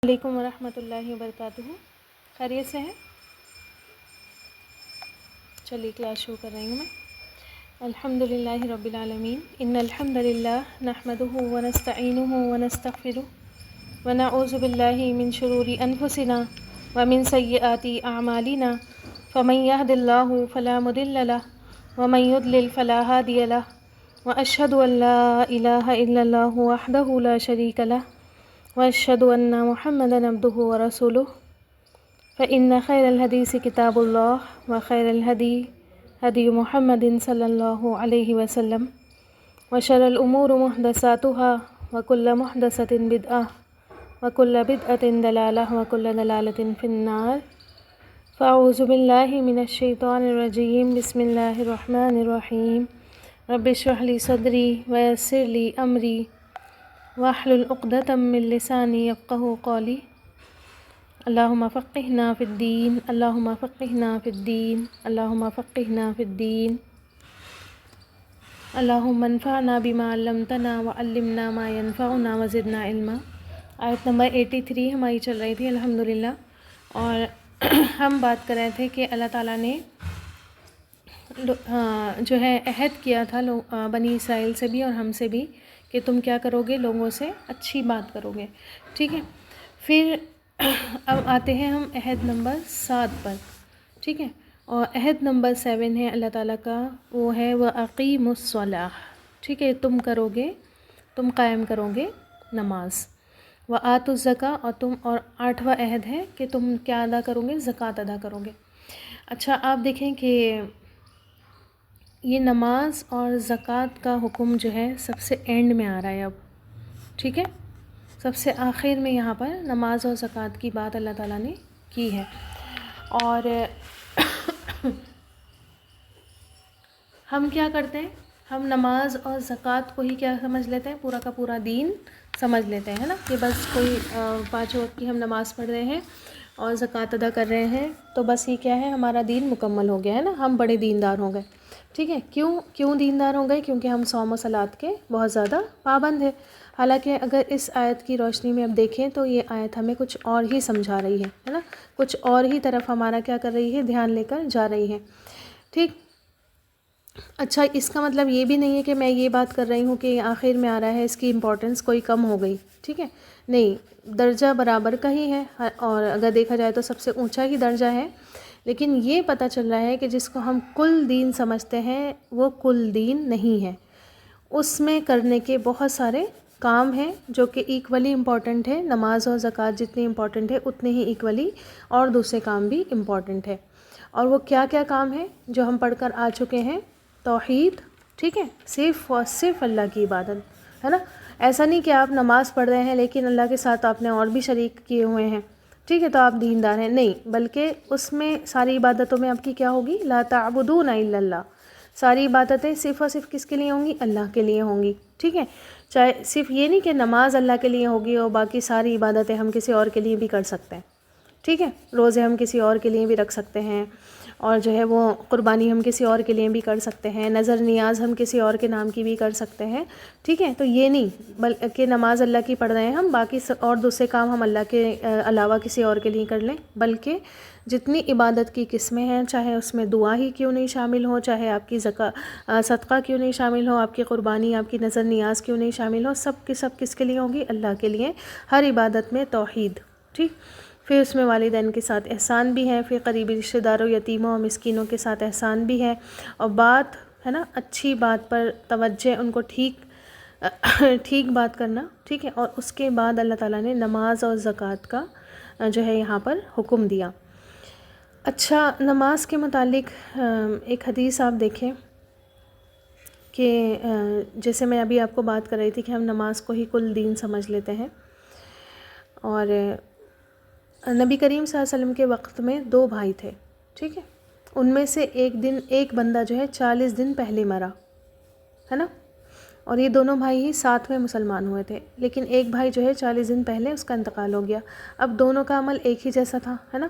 علیکم ورحمۃ اللہ وبرکاتہ۔ خیریت سے ہیں؟ چلیے کلاس شروع کر رہی ہوں میں۔ الحمد للہ رب العالمین، ان الحمد للہ نحمدہ ونستعینہ ونستغفرہ ونعوذ باللہ من شرور انفسنا ومن سیئات اعمالنا، فمن یہد اللہ فلا مضل لہ ومن یضلل فلا ہادی لہ، واشہد ان لا الہ الا اللہ وحدہ لا شریک لہ، واشہد ان محمدا عبدہ ورسولہ، فإن خیر الحدیث کتاب اللہ وخیر الہدی ہدی محمد صلی اللہ علیہ وسلم، وشر الامور محدثاتها وکل محدثۃ بدعہ وکل بدعۃ ضلالہ وکل ضلالۃ فی النار۔ فاعوذ باللہ من الشیطان الرجیم، بسم اللہ الرحمن الرحیم، رب اشرح لی صدری ویسر لی امری واحلل عقدۃ من لسانی یفقہوا قولی۔ اللہم فقہنا فی الدین، اللہم فقہنا فی الدین، اللہم فقہنا فی الدین، اللہم انفعنا بما علمتنا وعلمنا ما ینفعنا وزدنا علما۔ آیت نمبر 83 ہماری چل رہی تھی الحمدللہ، اور ہم بات کر رہے تھے کہ اللہ تعالیٰ نے جو ہے عہد کیا تھا بنی اسرائیل سے بھی اور ہم سے بھی کہ تم کیا کرو گے، لوگوں سے اچھی بات کرو گے، ٹھیک ہے۔ پھر اب آتے ہیں ہم عہد نمبر 7 پر، ٹھیک ہے، اور عہد نمبر 7 ہے اللہ تعالیٰ کا، وہ ہے وَأَقِیمُوا الصَّلَاةَ، ٹھیک ہے، تم قائم کرو گے نماز، وَآتُوا الزَّکَاةَ، اور 8واں عہد ہے کہ تم کیا ادا کرو گے، زکوٰۃ ادا کرو گے۔ اچھا آپ دیکھیں کہ یہ نماز اور زکوٰۃ کا حکم جو ہے سب سے اینڈ میں آ رہا ہے اب، ٹھیک ہے، سب سے آخر میں یہاں پر نماز اور زکوٰۃ کی بات اللہ تعالیٰ نے کی ہے۔ اور ہم کیا کرتے ہیں، ہم نماز اور زکوٰۃ کو ہی کیا سمجھ لیتے ہیں، پورا کا پورا دین سمجھ لیتے ہیں نا، کہ بس کوئی 5 وقت کی ہم نماز پڑھ رہے ہیں اور زکوٰۃ ادا کر رہے ہیں تو بس یہ کیا ہے، ہمارا دین مکمل ہو گیا ہے نا، ہم بڑے دیندار ہو گئے، ٹھیک ہے۔ کیوں دیندار ہو گئے؟ کیونکہ ہم صوم و صلات کے بہت زیادہ پابند ہیں۔ حالانکہ اگر اس آیت کی روشنی میں اب دیکھیں تو یہ آیت ہمیں کچھ اور ہی سمجھا رہی ہے نا، کچھ اور ہی طرف ہمارا کیا کر رہی ہے، دھیان لے کر جا رہی ہے، ٹھیک۔ اچھا اس کا مطلب یہ بھی نہیں ہے کہ میں یہ بات کر رہی ہوں کہ آخر میں آ رہا ہے اس کی امپورٹنس کوئی کم ہو گئی، ٹھیک ہے، نہیں، درجہ برابر کا ہی ہے، اور اگر دیکھا جائے تو سب سے اونچا ہی درجہ ہے، لیکن یہ پتہ چل رہا ہے کہ جس کو ہم کل دین سمجھتے ہیں وہ کل دین نہیں ہے، اس میں کرنے کے بہت سارے کام ہیں جو کہ ایکولی امپورٹنٹ ہے، نماز اور زکوٰۃ جتنی امپورٹنٹ ہے اتنے ہی ایکولی اور دوسرے کام بھی امپورٹنٹ ہے۔ اور وہ کیا کیا کام ہیں جو ہم پڑھ کر آ چکے ہیں؟ توحید، ٹھیک ہے، صرف اور صرف اللہ کی عبادت ہے نا، ایسا نہیں کہ آپ نماز پڑھ رہے ہیں لیکن اللہ کے ساتھ آپ نے اور بھی شریک کیے ہوئے ہیں، ٹھیک ہے، تو آپ دیندار ہیں، نہیں، بلکہ اس میں ساری عبادتوں میں آپ کی کیا ہوگی، لا تعبدون الا اللہ، ساری عبادتیں صرف اور صرف کس کے لیے ہوں گی، اللہ کے لیے ہوں گی، ٹھیک ہے۔ چاہے صرف یہ نہیں کہ نماز اللہ کے لیے ہوگی اور باقی ساری عبادتیں ہم کسی اور کے لیے بھی کر سکتے ہیں، ٹھیک ہے، روزے ہم کسی اور کے لیے بھی رکھ سکتے ہیں، اور جو ہے وہ قربانی ہم کسی اور کے لیے بھی کر سکتے ہیں، نظر نیاز ہم کسی اور کے نام کی بھی کر سکتے ہیں، ٹھیک ہے۔ تو یہ نہیں بلکہ نماز اللہ کی پڑھ رہے ہیں ہم، باقی اور دوسرے کام ہم اللہ کے علاوہ کسی اور کے لیے کر لیں، بلکہ جتنی عبادت کی قسمیں ہیں، چاہے اس میں دعا ہی کیوں نہیں شامل ہو، چاہے آپ کی صدقہ کیوں نہیں شامل ہو، آپ کی قربانی، آپ کی نظر نیاز کیوں نہیں شامل ہو، سب کے سب کس کے لیے ہوگی، اللہ کے لیے، ہر عبادت میں توحید، ٹھیک۔ پھر اس میں والدین کے ساتھ احسان بھی ہے، پھر قریبی رشتہ داروں، یتیموں اور مسکینوں کے ساتھ احسان بھی ہے، اور بات ہے نا، اچھی بات پر توجہ، ان کو ٹھیک بات کرنا، ٹھیک ہے۔ اور اس کے بعد اللہ تعالیٰ نے نماز اور زکوٰۃ کا جو ہے یہاں پر حکم دیا۔ اچھا نماز کے متعلق ایک حدیث آپ دیکھیں کہ جیسے میں ابھی آپ کو بات کر رہی تھی کہ ہم نماز کو ہی کل دین سمجھ لیتے ہیں، اور نبی کریم صلی اللہ علیہ وسلم کے وقت میں 2 بھائی تھے، ٹھیک ہے، ان میں سے ایک بندہ جو ہے 40 دن پہلے مرا ہے نا، اور یہ دونوں بھائی ہی ساتھ میں مسلمان ہوئے تھے، لیکن ایک بھائی جو ہے 40 دن پہلے اس کا انتقال ہو گیا۔ اب دونوں کا عمل ایک ہی جیسا تھا ہے نا۔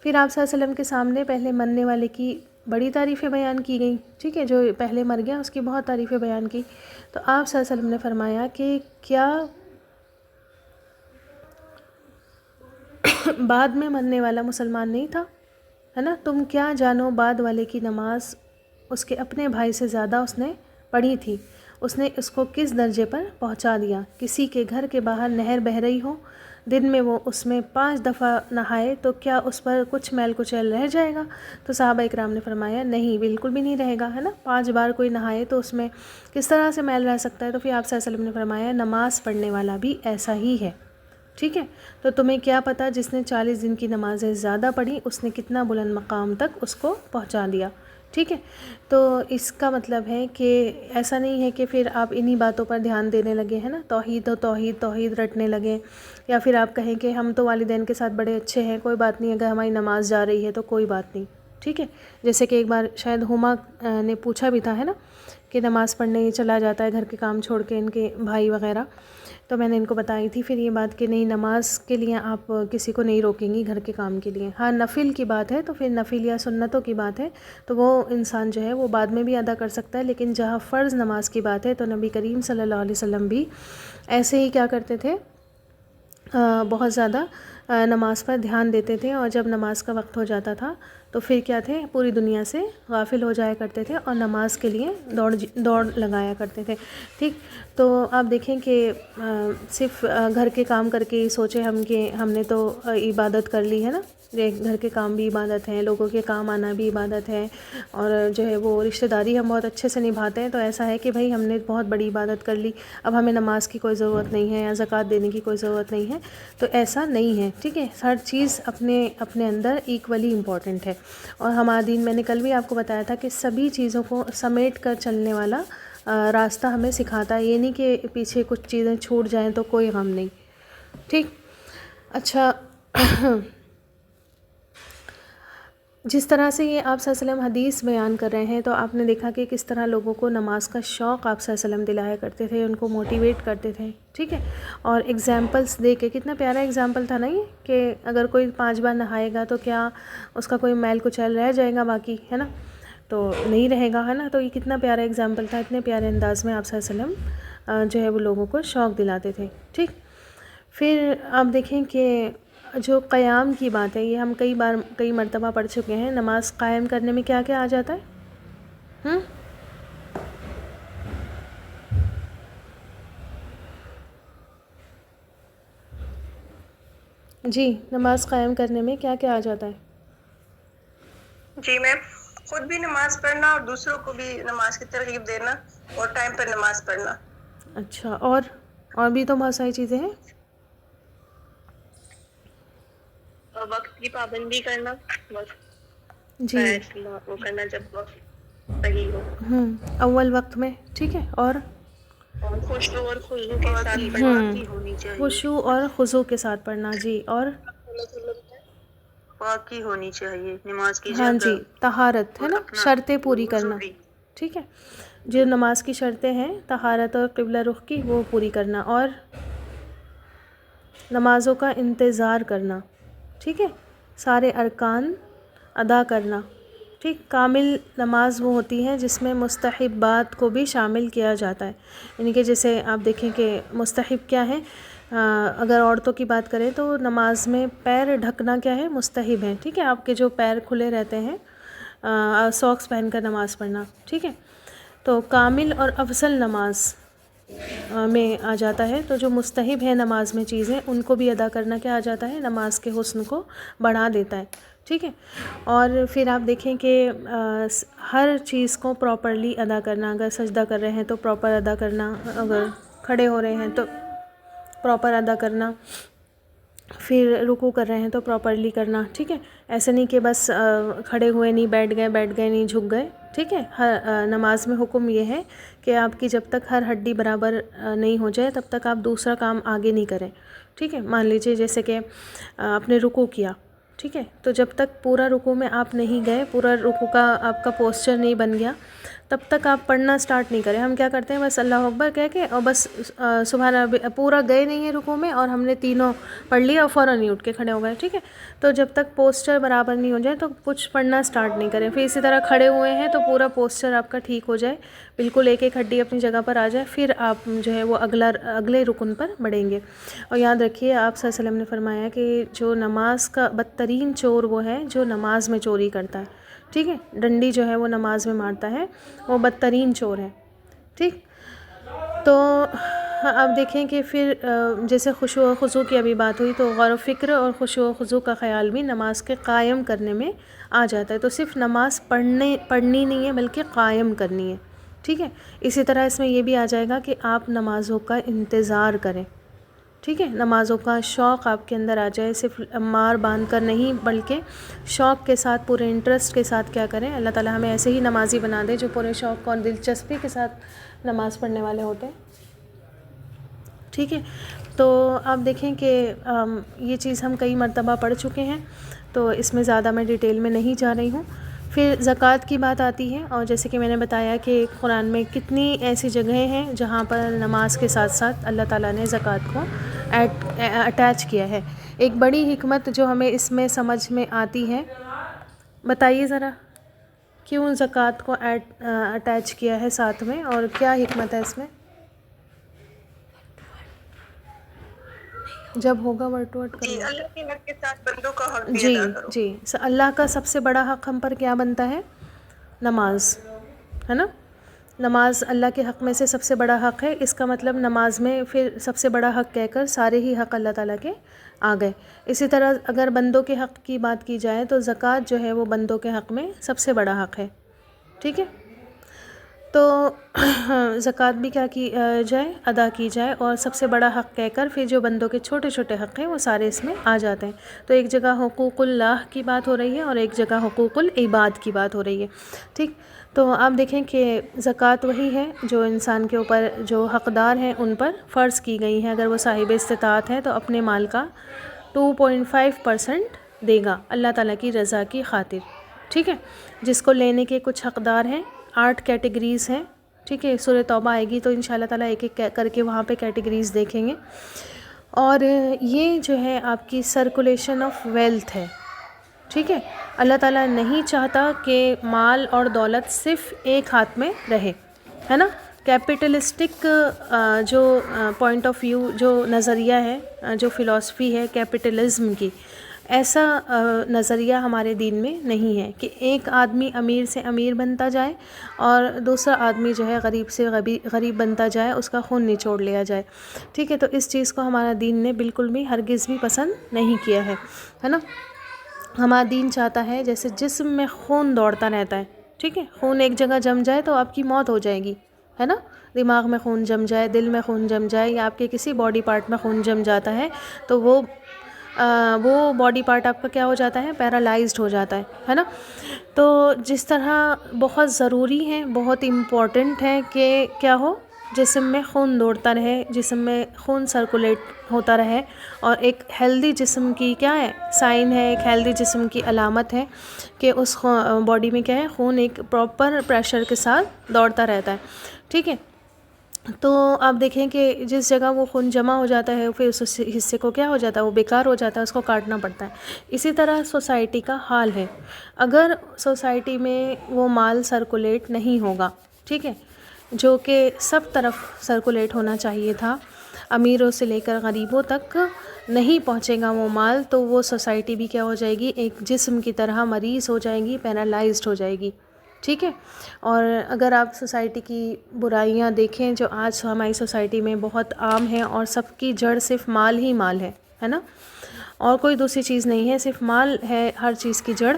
پھر آپ صلی اللہ علیہ وسلم کے سامنے پہلے مرنے والے کی بڑی تعریفیں بیان کی گئیں، ٹھیک ہے، جو پہلے مر گیا اس کی بہت تعریفیں بیان کی، تو آپ صلی اللہ علیہ وسلم نے فرمایا کہ کیا بعد میں مرنے والا مسلمان نہیں تھا، ہے نا. تم کیا جانو بعد والے کی نماز اس کے اپنے بھائی سے زیادہ اس نے پڑھی تھی، اس نے اس کو کس درجے پر پہنچا دیا. کسی کے گھر کے باہر نہر بہہ رہی ہو، دن میں وہ اس میں 5 دفعہ نہائے تو کیا اس پر کچھ میل کچیل رہ جائے گا؟ تو صحابہ اکرام نے فرمایا نہیں، بالکل بھی نہیں رہے گا، ہے نا. 5 بار کوئی نہائے تو اس میں کس طرح سے میل رہ سکتا ہے؟ تو پھر آپ صلی اللہ علیہ وسلم نے فرمایا نماز پڑھنے والا بھی ایسا ہی ہے. ٹھیک ہے، تو تمہیں کیا پتہ جس نے 40 دن کی نمازیں زیادہ پڑھی اس نے کتنا بلند مقام تک اس کو پہنچا دیا. ٹھیک ہے، تو اس کا مطلب ہے کہ ایسا نہیں ہے کہ پھر آپ انہی باتوں پر دھیان دینے لگے ہیں نا، توحید و توحید توحید رٹنے لگے، یا پھر آپ کہیں کہ ہم تو والدین کے ساتھ بڑے اچھے ہیں، کوئی بات نہیں، اگر ہماری نماز جا رہی ہے تو کوئی بات نہیں. ٹھیک ہے، جیسے کہ ایک بار شاید ہما نے پوچھا بھی تھا، ہے نا، کہ نماز پڑھنے چلا جاتا ہے گھر کے کام چھوڑ کے، ان کے بھائی وغیرہ. تو میں نے ان کو بتائی تھی پھر یہ بات کہ نہیں، نماز کے لیے آپ کسی کو نہیں روکیں گی گھر کے کام کے لیے. ہاں نفل کی بات ہے تو پھر نفل یا سنتوں کی بات ہے تو وہ انسان جو ہے وہ بعد میں بھی ادا کر سکتا ہے. لیکن جہاں فرض نماز کی بات ہے تو نبی کریم صلی اللہ علیہ وسلم بھی ایسے ہی کیا کرتے تھے، بہت زیادہ نماز پر دھیان دیتے تھے، اور جب نماز کا وقت ہو جاتا تھا تو پھر کیا تھے، پوری دنیا سے غافل ہو جایا کرتے تھے اور نماز کے لیے دوڑ لگایا کرتے تھے. ٹھیک، تو آپ دیکھیں کہ صرف گھر کے کام کر کے سوچیں ہم کہ ہم نے تو عبادت کر لی ہے نا. گھر کے کام بھی عبادت ہیں، لوگوں کے کام آنا بھی عبادت ہے، اور جو ہے وہ رشتہ داری ہم بہت اچھے سے نبھاتے ہیں، تو ایسا ہے کہ بھائی ہم نے بہت بڑی عبادت کر لی، اب ہمیں نماز کی کوئی ضرورت نہیں ہے یا زکوٰۃ دینے کی کوئی ضرورت نہیں ہے. تو ایسا نہیں ہے. ٹھیک ہے، ہر چیز اپنے اندر ایکولی امپورٹنٹ ہے. اور ہمارا دین، میں نے کل بھی آپ کو بتایا تھا کہ سبھی چیزوں کو سمیٹ کر چلنے والا راستہ ہمیں سکھاتا ہے. یہ نہیں کہ پیچھے کچھ چیزیں چھوٹ جائیں تو کوئی غم نہیں. ٹھیک، اچھا، جس طرح سے یہ آپ صلی اللہ علیہ وسلم حدیث بیان کر رہے ہیں تو آپ نے دیکھا کہ کس طرح لوگوں کو نماز کا شوق آپ صلی اللہ علیہ وسلم دلایا کرتے تھے، ان کو موٹیویٹ کرتے تھے. ٹھیک ہے، اور ایگزامپلس دے کے، کتنا پیارا ایگزامپل تھا نا یہ، کہ اگر کوئی 5 بار نہائے گا تو کیا اس کا کوئی میل کچیل رہ جائے گا باقی، ہے نا، تو نہیں رہے گا، ہے نا. تو یہ کتنا پیارا ایگزامپل تھا، اتنے پیارے انداز میں آپ صلی اللہ علیہ وسلم جو ہے وہ لوگوں کو شوق دلاتے تھے. ٹھیک، پھر آپ دیکھیں کہ جو قیام کی بات ہے، یہ ہم کئی مرتبہ پڑھ چکے ہیں. نماز قائم کرنے میں کیا کیا آ جاتا ہے؟ جی، نماز قائم کرنے میں کیا کیا آ جاتا ہے؟ جی میم، خود بھی نماز پڑھنا اور دوسروں کو بھی نماز کی ترغیب دینا اور ٹائم پر نماز پڑھنا. اچھا، اور بھی تو بہت ساری چیزیں ہیں. وقت کی پابندی کرنا، جی، وہ کرنا جب وقت صحیح ہو. اول وقت میں. ٹھیک ہے، اور خشوع اور خضوع کے ساتھ پڑھنا ہونی چاہیے. خشوع اور خضوع کے ساتھ پڑھنا. جی، اور پاکی ہونی چاہیے نماز کی ہاں جگہ. جی، طہارت ہے نا، شرطیں پوری کرنا. ٹھیک ہے، جو نماز کی شرطیں ہیں طہارت اور قبلہ رخ کی، وہ پوری کرنا، اور نمازوں کا انتظار کرنا. ٹھیک ہے، سارے ارکان ادا کرنا. ٹھیک، کامل نماز وہ ہوتی ہے جس میں مستحبات کو بھی شامل کیا جاتا ہے. یعنی کہ جیسے آپ دیکھیں کہ مستحب کیا ہے، اگر عورتوں کی بات کریں تو نماز میں پیر ڈھکنا کیا ہے، مستحب ہے. ٹھیک ہے، آپ کے جو پیر کھلے رہتے ہیں، ساکس پہن کر نماز پڑھنا. ٹھیک ہے، تو کامل اور افضل نماز میں آ جاتا ہے. تو جو مستحب ہے نماز میں چیزیں، ان کو بھی ادا کرنا کیا آ جاتا ہے، نماز کے حسن کو بڑھا دیتا ہے. ٹھیک ہے، اور پھر آپ دیکھیں کہ ہر چیز کو پراپرلی ادا کرنا. اگر سجدہ کر رہے ہیں تو پراپر ادا کرنا، اگر کھڑے ہو رہے ہیں تو پراپر ادا کرنا، پھر رکوع کر رہے ہیں تو پراپرلی کرنا. ٹھیک ہے، ایسے نہیں کہ بس کھڑے ہوئے نہیں، بیٹھ گئے نہیں، جھک گئے. ٹھیک ہے، ہر نماز میں حکم یہ ہے کہ آپ کی جب تک ہر ہڈی برابر نہیں ہو جائے تب تک آپ دوسرا کام آگے نہیں کریں. ٹھیک ہے، مان لیجیے جیسے کہ آپ نے رکوع کیا، ٹھیک ہے، تو جب تک پورا رکوع میں آپ نہیں گئے، پورا رکوع کا آپ کا پوسچر نہیں بن گیا، تب تک آپ پڑھنا سٹارٹ نہیں کریں. ہم کیا کرتے ہیں، بس اللہ اکبر کہہ کے اور بس سبحان ربی پورا گئے نہیں ہیں رکوع میں اور ہم نے تینوں پڑھ لیا اور فوراً ہی اٹھ کے کھڑے ہو گئے. ٹھیک ہے، تو جب تک پوسچر برابر نہیں ہو جائے تو کچھ پڑھنا سٹارٹ نہیں کریں. پھر اسی طرح کھڑے ہوئے ہیں تو پورا پوسچر آپ کا ٹھیک ہو جائے، بالکل ایک ایک ہڈی اپنی جگہ پر آ جائے، پھر آپ جو ہے وہ اگلے رکن پر بڑھیں گے. اور یاد رکھیے آپ صلی اللہ علیہ وسلم نے فرمایا کہ جو نماز کا بدترین چور وہ ہے جو نماز میں چوری کرتا ہے. ٹھیک ہے، ڈنڈی جو ہے وہ نماز میں مارتا ہے، وہ بدترین چور ہے. ٹھیک، تو آپ دیکھیں کہ پھر جیسے خشوع و خضوع کی ابھی بات ہوئی، تو غور و فکر اور خشوع و خضوع کا خیال بھی نماز کے قائم کرنے میں آ جاتا ہے. تو صرف نماز پڑھنی نہیں ہے بلکہ قائم کرنی ہے. ٹھیک ہے، اسی طرح اس میں یہ بھی آ جائے گا کہ آپ نمازوں کا انتظار کریں. ٹھیک ہے، نمازوں کا شوق آپ کے اندر آ جائے، صرف مار باندھ کر نہیں بلکہ شوق کے ساتھ، پورے انٹرسٹ کے ساتھ کیا کریں. اللہ تعالیٰ ہمیں ایسے ہی نمازی بنا دے جو پورے شوق اور دلچسپی کے ساتھ نماز پڑھنے والے ہوتے ہیں. ٹھیک ہے، تو آپ دیکھیں کہ یہ چیز ہم کئی مرتبہ پڑھ چکے ہیں، تو اس میں زیادہ میں ڈیٹیل میں نہیں جا رہی ہوں. پھر زکوٰۃ کی بات آتی ہے، اور جیسے کہ میں نے بتایا کہ قرآن میں کتنی ایسی جگہیں ہیں جہاں پر نماز کے ساتھ ساتھ اللہ تعالیٰ نے زکوٰۃ کو اٹیچ کیا ہے. ایک بڑی حکمت جو ہمیں اس میں سمجھ میں آتی ہے، بتائیے ذرا کیوں زکوٰۃ کو اٹیچ کیا ہے ساتھ میں، اور کیا حکمت ہے اس میں؟ جب ہوگا ورڈ ٹو ورڈ کر جی، لو. اللہ کے حق کے ساتھ بندوں کا حق بھی جی ادا کرو. جی، اللہ کا سب سے بڑا حق ہم پر کیا بنتا ہے؟ نماز، ہے نا. نماز اللہ کے حق میں سے سب سے بڑا حق ہے. اس کا مطلب نماز میں پھر سب سے بڑا حق کہہ کر سارے ہی حق اللہ تعالیٰ کے آ گئے. اسی طرح اگر بندوں کے حق کی بات کی جائے تو زکوٰۃ جو ہے وہ بندوں کے حق میں سب سے بڑا حق ہے. ٹھیک ہے، تو زکوٰۃ بھی کیا کی جائے، ادا کی جائے، اور سب سے بڑا حق کہہ کر پھر جو بندوں کے چھوٹے چھوٹے حق ہیں وہ سارے اس میں آ جاتے ہیں. تو ایک جگہ حقوق اللہ کی بات ہو رہی ہے اور ایک جگہ حقوق العباد کی بات ہو رہی ہے. ٹھیک، تو آپ دیکھیں کہ زکوٰۃ وہی ہے جو انسان کے اوپر جو حقدار ہیں ان پر فرض کی گئی ہے. اگر وہ صاحب استطاعت ہے تو اپنے مال کا 2.5% دے گا اللہ تعالیٰ کی رضا کی خاطر. ٹھیک ہے، جس کو لینے کے کچھ حقدار ہیں، 8 کیٹیگریز ہیں. ٹھیک ہے، سورہ توبہ آئے گی تو انشاءاللہ تعالیٰ ایک ایک کر کے وہاں پہ کیٹیگریز دیکھیں گے. اور یہ جو ہے آپ کی سرکولیشن آف ویلتھ ہے. ٹھیک ہے، اللہ تعالیٰ نہیں چاہتا کہ مال اور دولت صرف ایک ہاتھ میں رہے، ہے نا. کیپٹلسٹک جو پوائنٹ آف ویو، جو نظریہ ہے، جو فلاسفی ہے کیپٹلزم کی، ایسا نظریہ ہمارے دین میں نہیں ہے کہ ایک آدمی امیر سے امیر بنتا جائے اور دوسرا آدمی جو ہے غریب سے غریب بنتا جائے، اس کا خون نچوڑ لیا جائے. ٹھیک ہے، تو اس چیز کو ہمارا دین نے بالکل بھی ہرگز بھی پسند نہیں کیا ہے نا. ہمارا دین چاہتا ہے جیسے جسم میں خون دوڑتا رہتا ہے. ٹھیک ہے، خون ایک جگہ جم جائے تو آپ کی موت ہو جائے گی، ہے نا. دماغ میں خون جم جائے، دل میں خون جم جائے، یا آپ کے کسی باڈی پارٹ میں خون جم جاتا ہے تو وہ باڈی پارٹ آپ کا کیا ہو جاتا ہے؟ پیرالائزڈ ہو جاتا ہے نا. تو جس طرح بہت ضروری ہے، بہت امپورٹنٹ ہے کہ کیا ہو، جسم میں خون دوڑتا رہے، جسم میں خون سرکولیٹ ہوتا رہے. اور ایک ہیلدی جسم کی کیا ہے؟ سائن ہے. ایک ہیلدی جسم کی علامت ہے کہ اس باڈی میں کیا ہے؟ خون ایک پراپر پریشر کے ساتھ دوڑتا رہتا ہے. ٹھیک ہے، تو آپ دیکھیں کہ جس جگہ وہ خون جمع ہو جاتا ہے پھر اس حصے کو کیا ہو جاتا ہے؟ وہ بیکار ہو جاتا ہے، اس کو کاٹنا پڑتا ہے. اسی طرح سوسائٹی کا حال ہے. اگر سوسائٹی میں وہ مال سرکولیٹ نہیں ہوگا، ٹھیک ہے، جو کہ سب طرف سرکولیٹ ہونا چاہیے تھا، امیروں سے لے کر غریبوں تک نہیں پہنچے گا وہ مال، تو وہ سوسائٹی بھی کیا ہو جائے گی؟ ایک جسم کی طرح مریض ہو جائے گی، پیرالائزڈ ہو جائے گی. ٹھیک ہے، اور اگر آپ سوسائٹی کی برائیاں دیکھیں جو آج ہماری سوسائٹی میں بہت عام ہیں، اور سب کی جڑ صرف مال ہی مال ہے نا، اور کوئی دوسری چیز نہیں ہے، صرف مال ہے ہر چیز کی جڑ.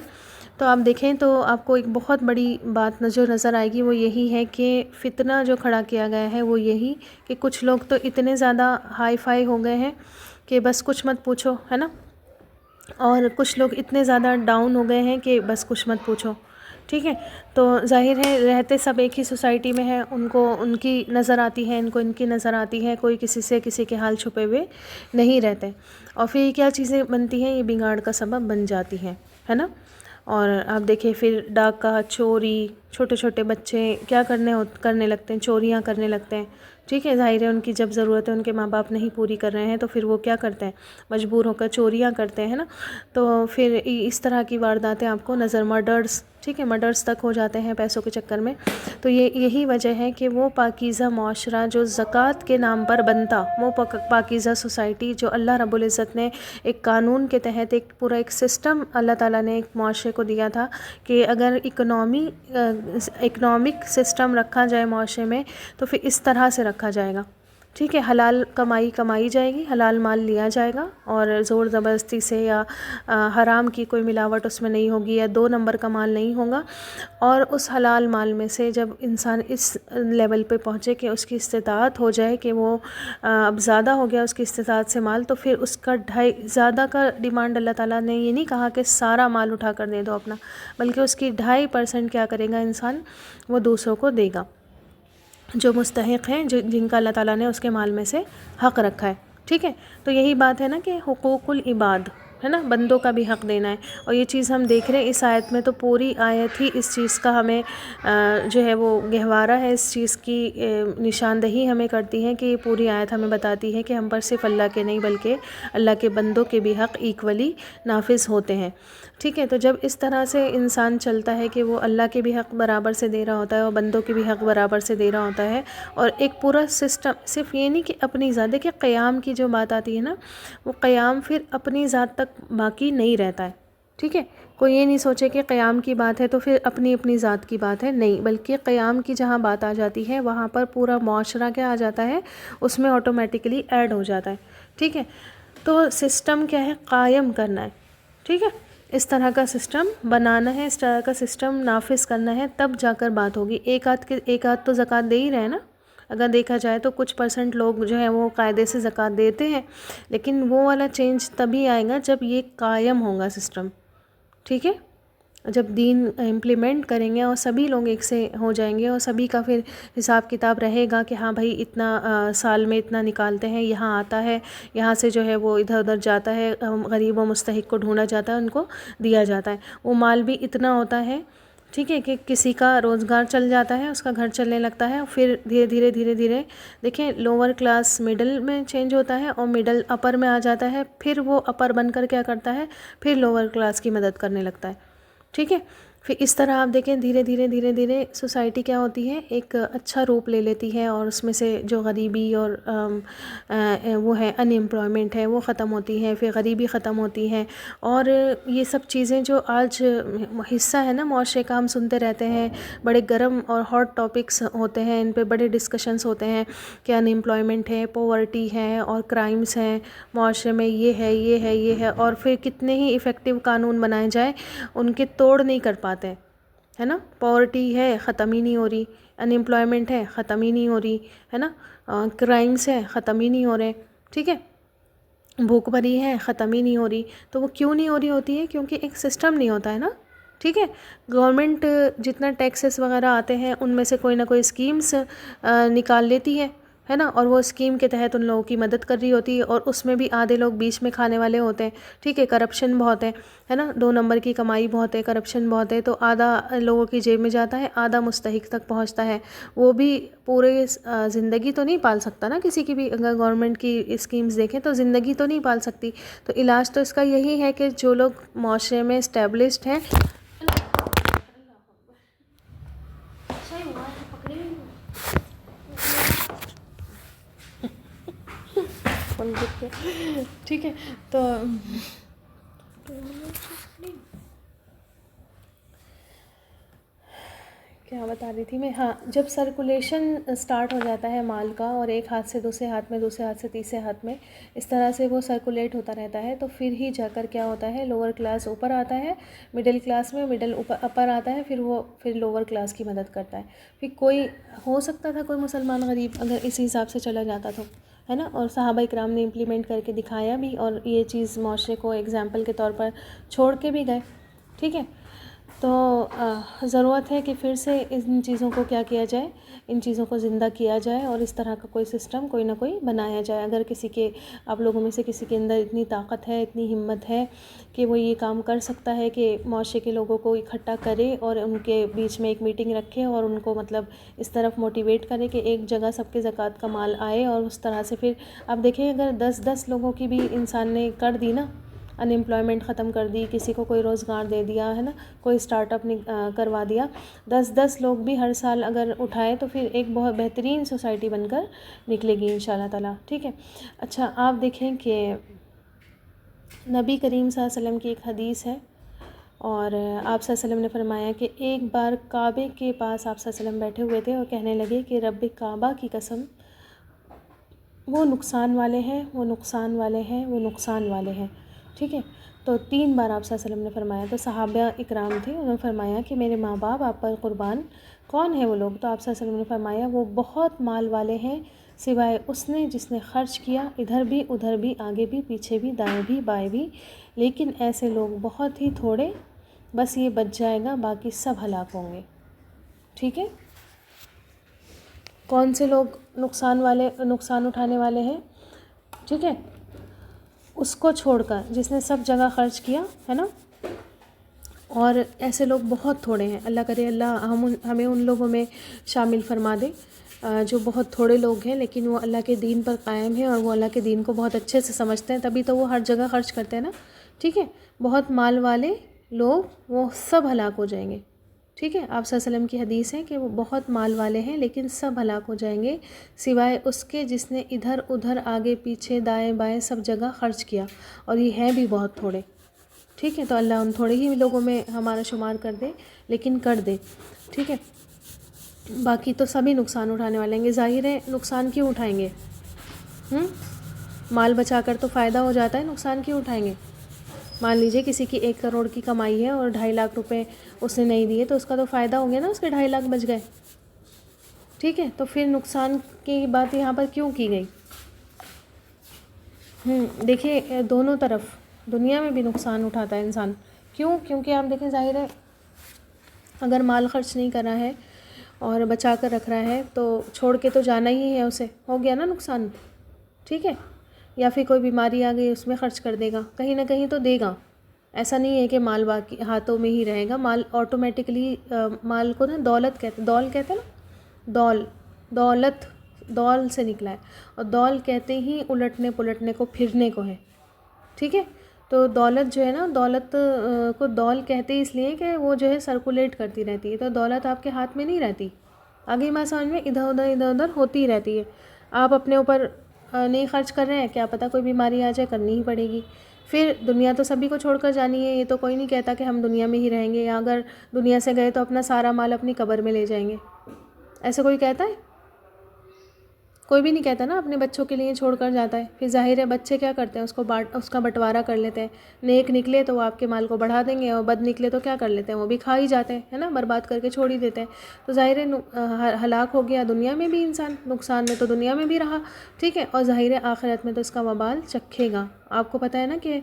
تو آپ دیکھیں تو آپ کو ایک بہت بڑی بات جو نظر آئے گی وہ یہی ہے کہ فتنہ جو کھڑا کیا گیا ہے وہ یہی کہ کچھ لوگ تو اتنے زیادہ ہائی فائی ہو گئے ہیں کہ بس کچھ مت پوچھو، ہے نا. اور کچھ لوگ اتنے زیادہ ڈاؤن ہو گئے ہیں کہ بس کچھ مت پوچھو. ٹھیک ہے، تو ظاہر ہے رہتے سب ایک ہی سوسائٹی میں ہیں، ان کو ان کی نظر آتی ہے، ان کو ان کی نظر آتی ہے، کوئی کسی سے کسی کے حال چھپے ہوئے نہیں رہتے. اور پھر کیا چیزیں بنتی ہیں؟ یہ بگاڑ کا سبب بن جاتی ہیں، ہے نا. اور آپ دیکھیں پھر ڈاکہ، چوری، چھوٹے چھوٹے بچے کیا کرنے لگتے ہیں، چوریاں کرنے لگتے ہیں. ٹھیک ہے، ظاہر ہے ان کی جب ضرورت ہے ان کے ماں باپ نہیں پوری کر رہے ہیں تو پھر وہ کیا کرتے ہیں، مجبور ہو کر چوریاں کرتے ہیں نا. تو پھر اس طرح کی وارداتیں آپ کو نظر، مرڈرز، ٹھیک ہے، مرڈرز تک ہو جاتے ہیں پیسوں کے چکر میں. تو یہی وجہ ہے کہ وہ پاکیزہ معاشرہ جو زکوٰۃ کے نام پر بنتا، وہ پاکیزہ سوسائٹی جو اللہ رب العزت نے ایک قانون کے تحت ایک پورا ایک سسٹم اللہ تعالیٰ نے ایک معاشرے کو دیا تھا کہ اگر اکنامک سسٹم رکھا جائے معاشرے میں تو پھر اس طرح سے رکھا جائے گا. ٹھیک ہے، حلال کمائی جائے گی، حلال مال لیا جائے گا اور زور زبردستی سے یا حرام کی کوئی ملاوٹ اس میں نہیں ہوگی یا 2 نمبر کا مال نہیں ہوگا. اور اس حلال مال میں سے جب انسان اس لیول پہ پہنچے کہ اس کی استطاعت ہو جائے کہ وہ اب زیادہ ہو گیا اس کی استطاعت سے مال، تو پھر اس کا زیادہ کا ڈیمانڈ اللہ تعالیٰ نے یہ نہیں کہا کہ سارا مال اٹھا کر دے دو اپنا، بلکہ اس کی 2.5% کیا کرے گا انسان، وہ دوسروں کو دے گا جو مستحق ہیں، جن کا اللہ تعالیٰ نے اس کے مال میں سے حق رکھا ہے. ٹھیک ہے، تو یہی بات ہے نا کہ حقوق العباد ہے نا، بندوں کا بھی حق دینا ہے. اور یہ چیز ہم دیکھ رہے ہیں اس آیت میں، تو پوری آیت ہی اس چیز کا ہمیں جو ہے وہ گہوارہ ہے، اس چیز کی نشاندہی ہمیں کرتی ہے کہ یہ پوری آیت ہمیں بتاتی ہے کہ ہم پر صرف اللہ کے نہیں بلکہ اللہ کے بندوں کے بھی حق ایکولی نافذ ہوتے ہیں. ٹھیک ہے، تو جب اس طرح سے انسان چلتا ہے کہ وہ اللہ کے بھی حق برابر سے دے رہا ہوتا ہے اور بندوں کے بھی حق برابر سے دے رہا ہوتا ہے، اور ایک پورا سسٹم، صرف یہ نہیں کہ اپنی ذات، دیکھیں قیام کی جو بات آتی ہے نا، وہ قیام پھر اپنی ذات تک باقی نہیں رہتا ہے. ٹھیک ہے، کوئی یہ نہیں سوچے کہ قیام کی بات ہے تو پھر اپنی ذات کی بات ہے، نہیں، بلکہ قیام کی جہاں بات آ جاتی ہے وہاں پر پورا معاشرہ کیا آ جاتا ہے، اس میں آٹومیٹکلی ایڈ ہو جاتا ہے. ٹھیک ہے، تو سسٹم کیا ہے، قائم کرنا ہے. ٹھیک ہے، اس طرح کا سسٹم بنانا ہے، اس طرح کا سسٹم نافذ کرنا ہے، تب جا کر بات ہوگی. ایک آدھ تو زکوٰۃ دے ہی رہے ہیں نا، اگر دیکھا جائے تو کچھ % لوگ جو ہیں وہ قاعدے سے زکوٰۃ دیتے ہیں، لیکن وہ والا چینج تبھی آئے گا جب یہ قائم ہوگا سسٹم. ٹھیک ہے، جب دین امپلیمنٹ کریں گے اور سبھی لوگ ایک سے ہو جائیں گے اور سبھی کا پھر حساب کتاب رہے گا کہ ہاں بھائی اتنا سال میں اتنا نکالتے ہیں، یہاں آتا ہے، یہاں سے جو ہے وہ ادھر ادھر جاتا ہے، غریب و مستحق کو ڈھونڈا جاتا ہے، ان کو دیا جاتا ہے، وہ مال بھی اتنا ہوتا ہے. ٹھیک ہے، کہ کسی کا روزگار چل جاتا ہے، اس کا گھر چلنے لگتا ہے، پھر دھیرے دھیرے دیکھیں لوور کلاس مڈل میں چینج ہوتا ہے اور مڈل اپر میں آ جاتا ہے، پھر وہ اپر بن کر کیا کرتا ہے، پھر لوور کلاس کی مدد کرنے لگتا ہے. ٹھیک ہے، پھر اس طرح آپ دیکھیں دھیرے دھیرے سوسائٹی کیا ہوتی ہے، ایک اچھا روپ لے لیتی ہے، اور اس میں سے جو غریبی اور وہ ہے ان امپلائمنٹ ہے وہ ختم ہوتی ہے، پھر غریبی ختم ہوتی ہے. اور یہ سب چیزیں جو آج حصہ ہے نا معاشرے کا، ہم سنتے رہتے ہیں، بڑے گرم اور ہاٹ ٹاپکس ہوتے ہیں، ان پہ بڑے ڈسکشنز ہوتے ہیں کہ ان امپلائمنٹ ہے، پاورٹی ہے اور کرائمز ہیں معاشرے میں، یہ ہے، اور پھر کتنے ہی ایفیکٹو قانون بنائے جائیں ان کے توڑ نہیں کر پاتے، ہے نا. پاورٹی ہے، ختم ہی نہیں ہو رہی، ان امپلائمنٹ ہے، ختم ہی نہیں ہو رہی، ہے نا. کرائمز ہے، ختم ہی نہیں ہو رہے. ٹھیک ہے، بھوک بھری ہے، ختم ہی نہیں ہو رہی. تو وہ کیوں نہیں ہو رہی ہوتی ہے؟ کیونکہ ایک سسٹم نہیں ہوتا ہے نا. ٹھیک ہے، گورنمنٹ جتنا ٹیکسز وغیرہ آتے ہیں ان میں سے کوئی نہ کوئی اسکیمز نکال لیتی ہے نا، اور وہ اسکیم کے تحت ان لوگوں کی مدد کر رہی ہوتی ہے، اور اس میں بھی آدھے لوگ بیچ میں کھانے والے ہوتے ہیں. ٹھیک ہے، کرپشن بہت ہے نا، 2 نمبر کی کمائی بہت ہے، کرپشن بہت ہے، تو آدھا لوگوں کی جیب میں جاتا ہے، آدھا مستحق تک پہنچتا ہے. وہ بھی پورے زندگی تو نہیں پال سکتا نا کسی کی بھی، اگر گورنمنٹ کی اسکیمز دیکھیں تو زندگی تو نہیں پال سکتی. تو علاج تو اس کا یہی ہے کہ جو لوگ معاشرے میں اسٹیبلشڈ ہیں، ٹھیک ہے، تو کیا بتا رہی تھی میں، ہاں، جب سرکولیشن اسٹارٹ ہو جاتا ہے مال کا، اور ایک ہاتھ سے دوسرے ہاتھ میں، دوسرے ہاتھ سے تیسرے ہاتھ میں، اس طرح سے وہ سرکولیٹ ہوتا رہتا ہے، تو پھر ہی جا کر کیا ہوتا ہے، لوور کلاس اوپر آتا ہے، مڈل کلاس میں مڈل اپر آتا ہے، پھر لوور کلاس کی مدد کرتا ہے. پھر کوئی ہو سکتا تھا کوئی مسلمان غریب اگر اسی حساب سے چلا جاتا تو، ہے نا. اور صحابہ کرام نے امپلیمنٹ کر کے دکھایا بھی، اور یہ چیز معاشرے کو ایگزامپل کے طور پر چھوڑ کے بھی گئے. ٹھیک ہے، تو ضرورت ہے کہ پھر سے ان چیزوں کو کیا کیا جائے، ان چیزوں کو زندہ کیا جائے اور اس طرح کا کوئی سسٹم کوئی نہ کوئی بنایا جائے. اگر کسی کے، آپ لوگوں میں سے کسی کے اندر اتنی طاقت ہے، اتنی ہمت ہے کہ وہ یہ کام کر سکتا ہے کہ معاشرے کے لوگوں کو اکٹھا کرے اور ان کے بیچ میں ایک میٹنگ رکھے اور ان کو مطلب اس طرف موٹیویٹ کرے کہ ایک جگہ سب کے زکوٰۃ کا مال آئے، اور اس طرح سے پھر اب دیکھیں اگر 10 لوگوں کی بھی انسان نے کر دی نا، ان ایمپلائمنٹ ختم کر دی، کسی کو کوئی روزگار دے دیا ہے نا، کوئی اسٹارٹ اپ کروا دیا، 10 لوگ بھی ہر سال اگر اٹھائے تو پھر ایک بہت بہترین سوسائٹی بن کر نکلے گی انشاءاللہ تعالیٰ. ٹھیک ہے. اچھا آپ دیکھیں کہ نبی کریم صلی اللہ علیہ وسلم کی ایک حدیث ہے، اور آپ صلی اللہ علیہ وسلم نے فرمایا کہ ایک بار کعبے کے پاس آپ صلی اللہ علیہ وسلم بیٹھے ہوئے تھے اور کہنے لگے کہ رب کعبہ کی قسم، وہ نقصان والے ہیں، وہ نقصان والے ہیں، وہ نقصان والے ہیں. ٹھیک ہے. تو 3 بار آپ صلی اللہ علیہ وسلم نے فرمایا. تو صحابہ اکرام تھے، انہوں نے فرمایا کہ میرے ماں باپ آپ پر قربان، کون ہیں وہ لوگ؟ تو آپ صلی اللہ علیہ وسلم نے فرمایا وہ بہت مال والے ہیں سوائے اس نے جس نے خرچ کیا ادھر بھی ادھر بھی، آگے بھی پیچھے بھی، دائیں بھی بائیں بھی، لیکن ایسے لوگ بہت ہی تھوڑے، بس یہ بچ جائے گا، باقی سب ہلاک ہوں گے. ٹھیک ہے. کون سے لوگ نقصان اٹھانے والے ہیں؟ ٹھیک ہے. اس کو چھوڑ کر جس نے سب جگہ خرچ کیا ہے نا، اور ایسے لوگ بہت تھوڑے ہیں. اللہ کرے اللہ ہمیں ان لوگوں میں شامل فرما دے جو بہت تھوڑے لوگ ہیں لیکن وہ اللہ کے دین پر قائم ہیں اور وہ اللہ کے دین کو بہت اچھے سے سمجھتے ہیں، تبھی تو وہ ہر جگہ خرچ کرتے ہیں نا. ٹھیک ہے. بہت مال والے لوگ وہ سب ہلاک ہو جائیں گے. ٹھیک ہے. آپ صلی اللہ علیہ وسلم کی حدیث ہے کہ وہ بہت مال والے ہیں لیکن سب ہلاک ہو جائیں گے سوائے اس کے جس نے ادھر ادھر آگے پیچھے دائیں بائیں سب جگہ خرچ کیا، اور یہ ہیں بھی بہت تھوڑے. ٹھیک ہے. تو اللہ ان تھوڑے ہی لوگوں میں ہمارا شمار کر دے، لیکن کر دے. ٹھیک ہے. باقی تو سبھی نقصان اٹھانے والے ہیں. ظاہر ہے نقصان کیوں اٹھائیں گے؟ مال بچا کر تو فائدہ ہو جاتا ہے، نقصان کیوں اٹھائیں گے؟ مان لیجئے کسی کی 1 کروڑ کی کمائی ہے اور 2.5 لاکھ روپے اس نے نہیں دیے، تو اس کا تو فائدہ ہوں گے نا، اس کے 2.5 لاکھ بچ گئے. ٹھیک ہے. تو پھر نقصان کی بات یہاں پر کیوں کی گئی؟ دیکھیے دونوں طرف دنیا میں بھی نقصان اٹھاتا ہے انسان. کیوں؟ کیونکہ آپ دیکھیں ظاہر ہے اگر مال خرچ نہیں کر رہا ہے اور بچا کر رکھ رہا ہے تو چھوڑ کے تو جانا ہی ہے اسے، ہو گیا نا نقصان. ٹھیک ہے. یا پھر کوئی بیماری آ گئی اس میں خرچ کر دے گا، کہیں نہ کہیں تو دے گا. ایسا نہیں ہے کہ مال باقی ہاتھوں میں ہی رہے گا. مال آٹومیٹکلی، مال کو نا دولت کہتے ہیں نا، دولت دول سے نکلا ہے، اور دول کہتے ہی الٹنے پلٹنے کو، پھرنے کو ہے. ٹھیک ہے. تو دولت جو ہے نا، دولت کو دول کہتے اس لیے کہ وہ جو ہے سرکولیٹ کرتی رہتی ہے. تو دولت آپ کے ہاتھ میں نہیں رہتی، آگے میں سمجھ میں ادھر ادھر ہوتی رہتی ہے. آپ اپنے اوپر نہیں خرچ کر رہے ہیں، کیا پتہ کوئی بیماری آ جائے، کرنی ہی پڑے گی. پھر دنیا تو سبھی کو چھوڑ کر جانی ہے، یہ تو کوئی نہیں کہتا کہ ہم دنیا میں ہی رہیں گے، یا اگر دنیا سے گئے تو اپنا سارا مال اپنی قبر میں لے جائیں گے. ایسا کوئی کہتا ہے؟ کوئی بھی نہیں کہتا نا. اپنے بچوں کے لیے چھوڑ کر جاتا ہے. پھر ظاہر ہے بچے کیا کرتے ہیں، اس کا بٹوارا کر لیتے ہیں. نیک نکلے تو وہ آپ کے مال کو بڑھا دیں گے، اور بد نکلے تو کیا کر لیتے ہیں، وہ بھی کھا ہی جاتے ہیں، ہے نا، برباد کر کے چھوڑ ہی دیتے ہیں. تو ظاہر ہے ہلاک ہو گیا دنیا میں بھی انسان، نقصان میں تو دنیا میں بھی رہا. ٹھیک ہے. اور ظاہر ہے آخرت میں تو اس کا وبال چکھے گا. آپ کو پتہ ہے نا کہ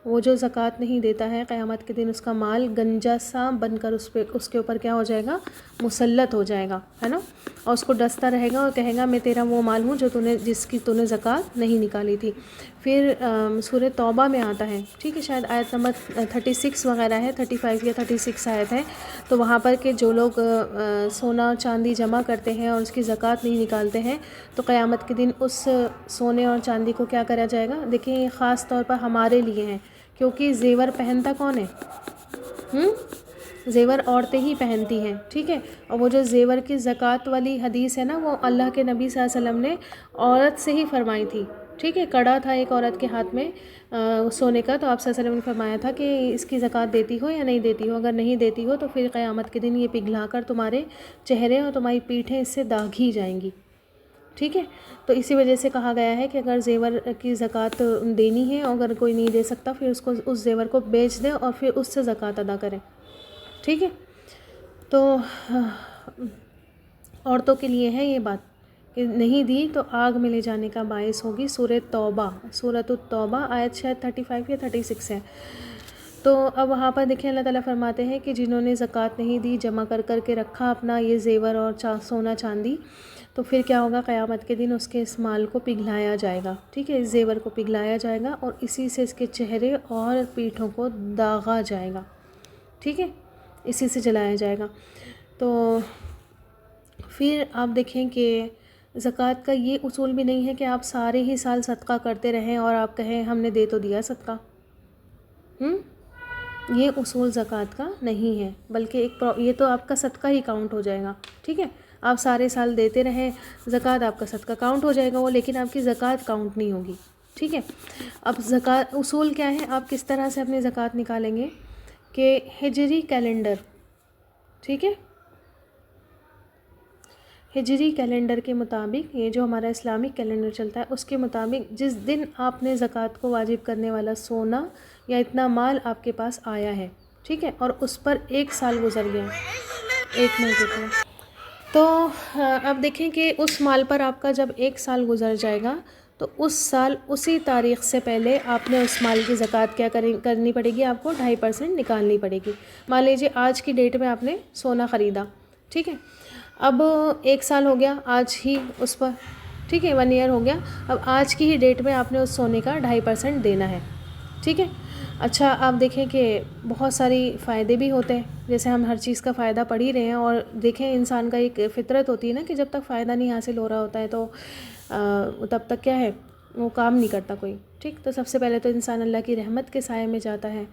وہ جو زکوٰۃ نہیں دیتا ہے قیامت کے دن اس کا مال گنجا سا بن کر اس کے اوپر کیا ہو جائے گا، مسلط ہو جائے گا، ہے نا، اور اس کو ڈستا رہے گا اور کہے گا میں تیرا وہ مال ہوں جو جس کی تو نے زکوٰۃ نہیں نکالی تھی. پھر سورہ توبہ میں آتا ہے، ٹھیک ہے، شاید آیت نمبر 36 وغیرہ ہے، 35 یا 36 آیت ہے. تو وہاں پر کہ جو لوگ سونا چاندی جمع کرتے ہیں اور اس کی زکوٰۃ نہیں نکالتے ہیں تو قیامت کے دن اس سونے اور چاندی کو کیا کرا جائے گا. دیکھیں یہ خاص طور پر ہمارے لیے ہیں، کیونکہ زیور پہنتا کون ہے؟ زیور عورتیں ہی پہنتی ہیں. ٹھیک ہے. اور وہ جو زیور کی زکوٰۃ والی حدیث ہے نا، وہ اللہ کے نبی صلی اللہ علیہ وسلم نے عورت سے ہی فرمائی تھی. ٹھیک ہے. کڑا تھا ایک عورت کے ہاتھ میں سونے کا، تو آپ صلی اللہ علیہ وسلم نے فرمایا تھا کہ اس کی زکوٰۃ دیتی ہو یا نہیں دیتی ہو. اگر نہیں دیتی ہو تو پھر قیامت کے دن یہ پگھلا کر تمہارے چہرے اور تمہاری پیٹھیں اس سے داغی جائیں گی. ٹھیک ہے. تو اسی وجہ سے کہا گیا ہے کہ اگر زیور کی زکوٰۃ دینی ہے اور اگر کوئی نہیں دے سکتا پھر اس زیور کو بیچ دے اور پھر اس سے زکوٰۃ ادا کریں. ٹھیک ہے. تو عورتوں کے لیے ہے یہ بات کہ نہیں دی تو آگ میں لے جانے کا باعث ہوگی. سورۃ التوبہ آیت شاید 35 یا 36 ہے. تو اب وہاں پر دیکھیں اللہ تعالیٰ فرماتے ہیں کہ جنہوں نے زکوٰۃ نہیں دی، جمع کر کر کے رکھا اپنا یہ زیور اور سونا چاندی، تو پھر کیا ہوگا، قیامت کے دن اس کے اس مال کو پگھلایا جائے گا، ٹھیک ہے، اس زیور کو پگھلایا جائے گا اور اسی سے اس کے چہرے اور پیٹھوں کو داغا جائے گا، ٹھیک ہے، اسی سے جلایا جائے گا۔ تو پھر آپ دیکھیں کہ زکوٰۃ کا یہ اصول بھی نہیں ہے کہ آپ سارے ہی سال صدقہ کرتے رہیں اور آپ کہیں ہم نے دے تو دیا صدقہ، یہ اصول زکوٰۃ کا نہیں ہے، بلکہ یہ تو آپ کا صدقہ ہی کاؤنٹ ہو جائے گا، ٹھیک ہے، آپ سارے سال دیتے رہیں زکوٰۃ، آپ کا صدقہ کاؤنٹ ہو جائے گا وہ، لیکن آپ کی زکوٰۃ کاؤنٹ نہیں ہوگی، ٹھیک ہے۔ اب زکوٰۃ اصول کیا ہے، آپ کس طرح سے اپنی زکوٰۃ نکالیں گے کہ ہجری کیلنڈر، ٹھیک ہے، ہجری کیلنڈر کے مطابق، یہ جو ہمارا اسلامک کیلنڈر چلتا ہے اس کے مطابق جس دن آپ نے زکوٰۃ کو واجب کرنے والا سونا یا اتنا مال آپ کے پاس آیا ہے، ٹھیک ہے، اور اس پر 1 سال گزر گیا ہے، 1 منٹ رکو، تو اب دیکھیں کہ اس مال پر آپ کا جب 1 سال گزر جائے گا تو اس سال اسی تاریخ سے پہلے آپ نے اس مال کی زکوٰۃ کیا کرنی پڑے گی، آپ کو 2.5% نکالنی پڑے گی۔ مان لیجیے آج کی ڈیٹ میں آپ نے سونا خریدا، ٹھیک ہے، اب 1 سال ہو گیا آج ہی اس پر، ٹھیک ہے، 1 ایئر ہو گیا، اب آج کی ہی ڈیٹ میں آپ نے اس سونے کا 2.5% دینا ہے، ٹھیک ہے۔ اچھا آپ دیکھیں کہ بہت ساری فائدے بھی ہوتے ہیں، جیسے ہم ہر چیز کا فائدہ پڑھ ہی رہے ہیں، اور دیکھیں انسان کا ایک فطرت ہوتی ہے نا کہ جب تک فائدہ نہیں حاصل ہو رہا ہوتا ہے تو تب تک کیا ہے، وہ کام نہیں کرتا کوئی، ٹھیک۔ تو سب سے پہلے تو انسان اللہ کی رحمت کے سائے میں جاتا ہے،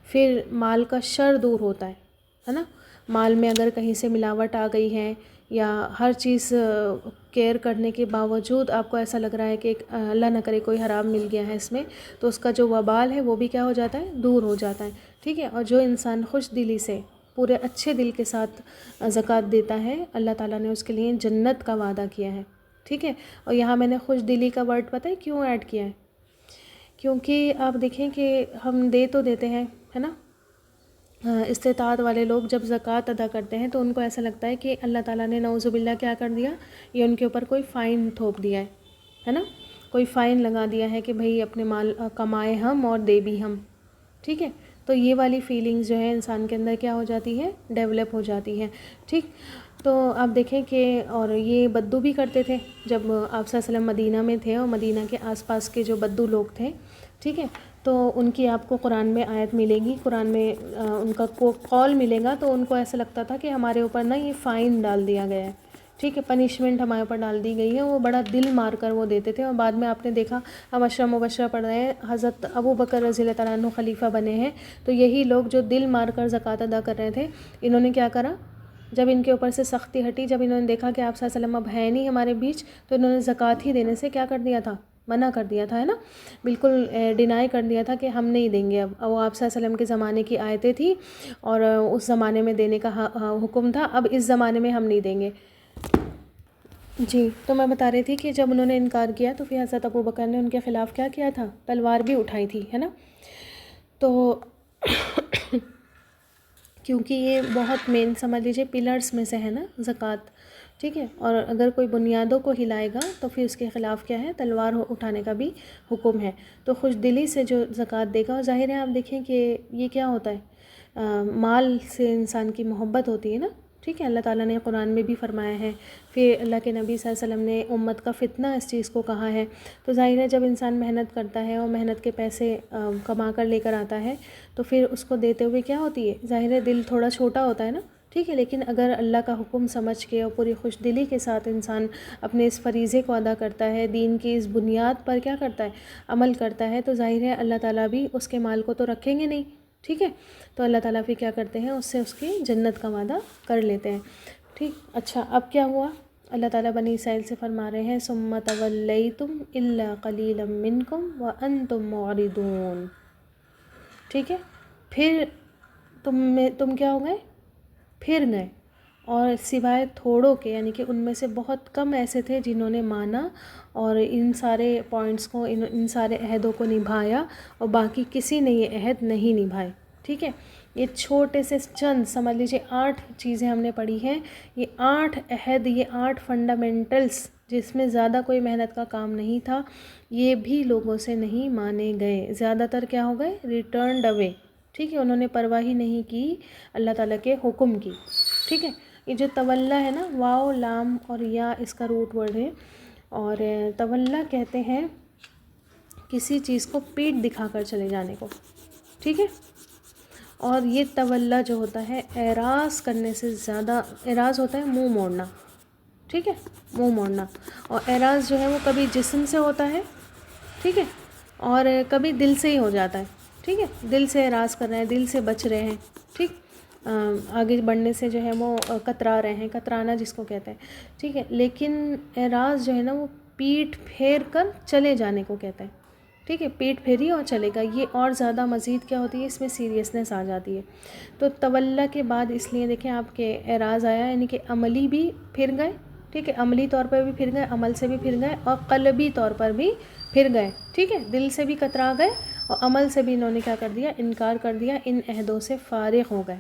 پھر مال کا شر دور ہوتا ہے نا، مال میں اگر کہیں سے ملاوٹ آ گئی ہے یا ہر چیز کیئر کرنے کے باوجود آپ کو ایسا لگ رہا ہے کہ اللہ نہ کرے کوئی حرام مل گیا ہے اس میں، تو اس کا جو وبال ہے وہ بھی کیا ہو جاتا ہے، دور ہو جاتا ہے، ٹھیک ہے۔ اور جو انسان خوش دلی سے پورے اچھے دل کے ساتھ زکوٰۃ دیتا ہے، اللہ تعالیٰ نے اس کے لیے جنت کا وعدہ کیا ہے، ٹھیک ہے۔ اور یہاں میں نے خوش دلی کا ورڈ پتہ ہے کیوں ایڈ کیا ہے، کیونکہ آپ دیکھیں کہ ہم دے تو دیتے ہیں، ہے نا، استطاعت والے لوگ جب زکوٰۃ ادا کرتے ہیں تو ان کو ایسا لگتا ہے کہ اللہ تعالیٰ نے نعوذ باللہ کیا کر دیا، یہ ان کے اوپر کوئی فائن تھوپ دیا ہے نا، کوئی فائن لگا دیا ہے کہ بھئی اپنے مال کمائے ہم اور دے بھی ہم، ٹھیک ہے۔ تو یہ والی فیلنگز جو ہے انسان کے اندر کیا ہو جاتی ہے، ڈیولپ ہو جاتی ہے، ٹھیک۔ تو آپ دیکھیں کہ اور یہ بدو بھی کرتے تھے جب آپ صلی اللہ علیہ وسلم مدینہ میں تھے، اور مدینہ کے آس پاس کے جو بدو لوگ تھے، ٹھیک ہے، تو ان کی آپ کو قرآن میں آیت ملے گی، قرآن میں ان کا قول ملے گا، تو ان کو ایسا لگتا تھا کہ ہمارے اوپر نا یہ فائن ڈال دیا گیا ہے، ٹھیک ہے، پنشمنٹ ہمارے اوپر ڈال دی گئی ہے، وہ بڑا دل مار کر وہ دیتے تھے۔ اور بعد میں آپ نے دیکھا، ہم عشرہ مبشرہ پڑھ رہے ہیں، حضرت ابو بکر رضی اللہ تعالیٰ عنہ خلیفہ بنے ہیں، تو یہی لوگ جو دل مار کر زکوٰۃ ادا کر رہے تھے، انہوں نے کیا کرا، جب ان کے اوپر سے سختی ہٹی، جب انہوں نے دیکھا کہ آپ صلی اللہ علیہ وسلم اب ہے نہیں ہمارے بیچ، تو انہوں نے زکوٰۃ ہی دینے سے کیا کر دیا تھا، منع کر دیا تھا، ہے نا، بالکل ڈینائی کر دیا تھا کہ ہم نہیں دیں گے۔ اب وہ آپ صلی اللہ علیہ وسلم کے زمانے کی آیتیں تھیں اور اس زمانے میں دینے کا حکم تھا، اب اس زمانے میں ہم نہیں دیں گے۔ جی، تو میں بتا رہی تھی کہ جب انہوں نے انکار کیا تو پھر حضرت ابو بکر نے ان کے خلاف کیا کیا تھا، تلوار بھی اٹھائی تھی، ہے نا۔ تو کیونکہ یہ بہت مین سمجھ لیجیے پلرز میں سے ہے نا زکوٰۃ، ٹھیک ہے، اور اگر کوئی بنیادوں کو ہلائے گا تو پھر اس کے خلاف کیا ہے، تلوار اٹھانے کا بھی حکم ہے۔ تو خوش دلی سے جو زکوٰۃ دے گا، اور ظاہر ہے آپ دیکھیں کہ یہ کیا ہوتا ہے، مال سے انسان کی محبت ہوتی ہے نا، ٹھیک ہے، اللہ تعالیٰ نے قرآن میں بھی فرمایا ہے، پھر اللہ کے نبی صلی اللہ علیہ وسلم نے امت کا فتنہ اس چیز کو کہا ہے۔ تو ظاہر ہے جب انسان محنت کرتا ہے اور محنت کے پیسے کما کر لے کر آتا ہے تو پھر اس کو دیتے ہوئے کیا ہوتی ہے، ظاہر ہے دل تھوڑا چھوٹا ہوتا ہے نا، ٹھیک ہے، لیکن اگر اللہ کا حکم سمجھ کے اور پوری خوش دلی کے ساتھ انسان اپنے اس فریضے کو ادا کرتا ہے، دین کی اس بنیاد پر کیا کرتا ہے، عمل کرتا ہے، تو ظاہر ہے اللہ تعالیٰ بھی اس کے مال کو تو رکھیں گے نہیں، ٹھیک ہے۔ تو اللہ تعالیٰ پھر کیا کرتے ہیں، اس سے اس کی جنت کا وعدہ کر لیتے ہیں، ٹھیک۔ اچھا اب کیا ہوا، اللہ تعالیٰ بنی اسرائیل سے فرما رہے ہیں ثم تولیتم الا قلیلا منکم وانتم معرضون، ٹھیک ہے، پھر تم کیا ہو گئے، پھر گئے، اور سوائے تھوڑوں کے، یعنی کہ ان میں سے بہت کم ایسے تھے جنہوں نے مانا اور ان سارے پوائنٹس کو، ان سارے عہدوں کو نبھایا، اور باقی کسی نے یہ عہد نہیں نبھائے، ٹھیک ہے۔ یہ چھوٹے سے چند سمجھ لیجیے 8 چیزیں ہم نے پڑھی ہیں، یہ 8 عہد، یہ 8 فنڈامنٹلز جس میں زیادہ کوئی محنت کا کام نہیں تھا، یہ بھی لوگوں سے نہیں مانے گئے، زیادہ تر کیا ہو گئے، ریٹرنڈ اوے، ٹھیک ہے، انہوں نے پرواہ ہی نہیں کی اللہ تعالیٰ کے حکم کی. ٹھیک ہے، یہ جو تولا ہے نا، واو لام اور یا اس کا روٹ ورڈ ہے. اور تولا کہتے ہیں کسی چیز کو پیٹھ دکھا کر چلے جانے کو. ٹھیک ہے، اور یہ تولا جو ہوتا ہے اعراض کرنے سے زیادہ، اعراض ہوتا ہے منہ موڑنا. ٹھیک ہے، منہ موڑنا. اور اعراض جو ہے وہ کبھی جسم سے ہوتا ہے، ٹھیک ہے، اور کبھی دل سے ہی ہو جاتا ہے. ٹھیک ہے، دل سے اعراض کر رہے ہیں، دل سے بچ رہے ہیں. ٹھیک، آگے بڑھنے سے جو ہے وہ کترا رہے ہیں، کترانا جس کو کہتے ہیں. ٹھیک ہے، لیکن اعراض جو ہے نا وہ پیٹھ پھیر کر چلے جانے کو کہتے ہیں. ٹھیک ہے، پیٹ پھیری اور چلے گا، یہ اور زیادہ مزید کیا ہوتی ہے، اس میں سیریسنس آ جاتی ہے. تو تولا کے بعد اس لیے دیکھیں آپ کے اعراض آیا، یعنی کہ عملی بھی پھر گئے. ٹھیک ہے، عملی طور پر بھی پھر گئے، عمل سے بھی پھر گئے، اور قلبی طور پر بھی پھر گئے. ٹھیک ہے، دل سے بھی کترا گئے اور عمل سے بھی انہوں نے کیا کر دیا، انکار کر دیا، ان عہدوں سے فارغ ہو گئے.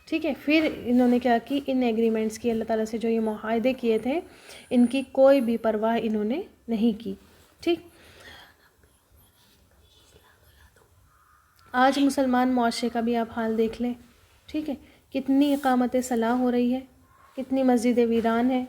ٹھیک ہے، پھر انہوں نے کیا کی، ان ایگریمنٹس کی، اللہ تعالیٰ سے جو یہ معاہدے کیے تھے ان کی کوئی بھی پرواہ انہوں نے نہیں کی. ٹھیک، آج مسلمان معاشرے کا بھی آپ حال دیکھ لیں. ٹھیک ہے، کتنی اقامت صلاح ہو رہی ہے، کتنی مسجدیں ویران ہیں،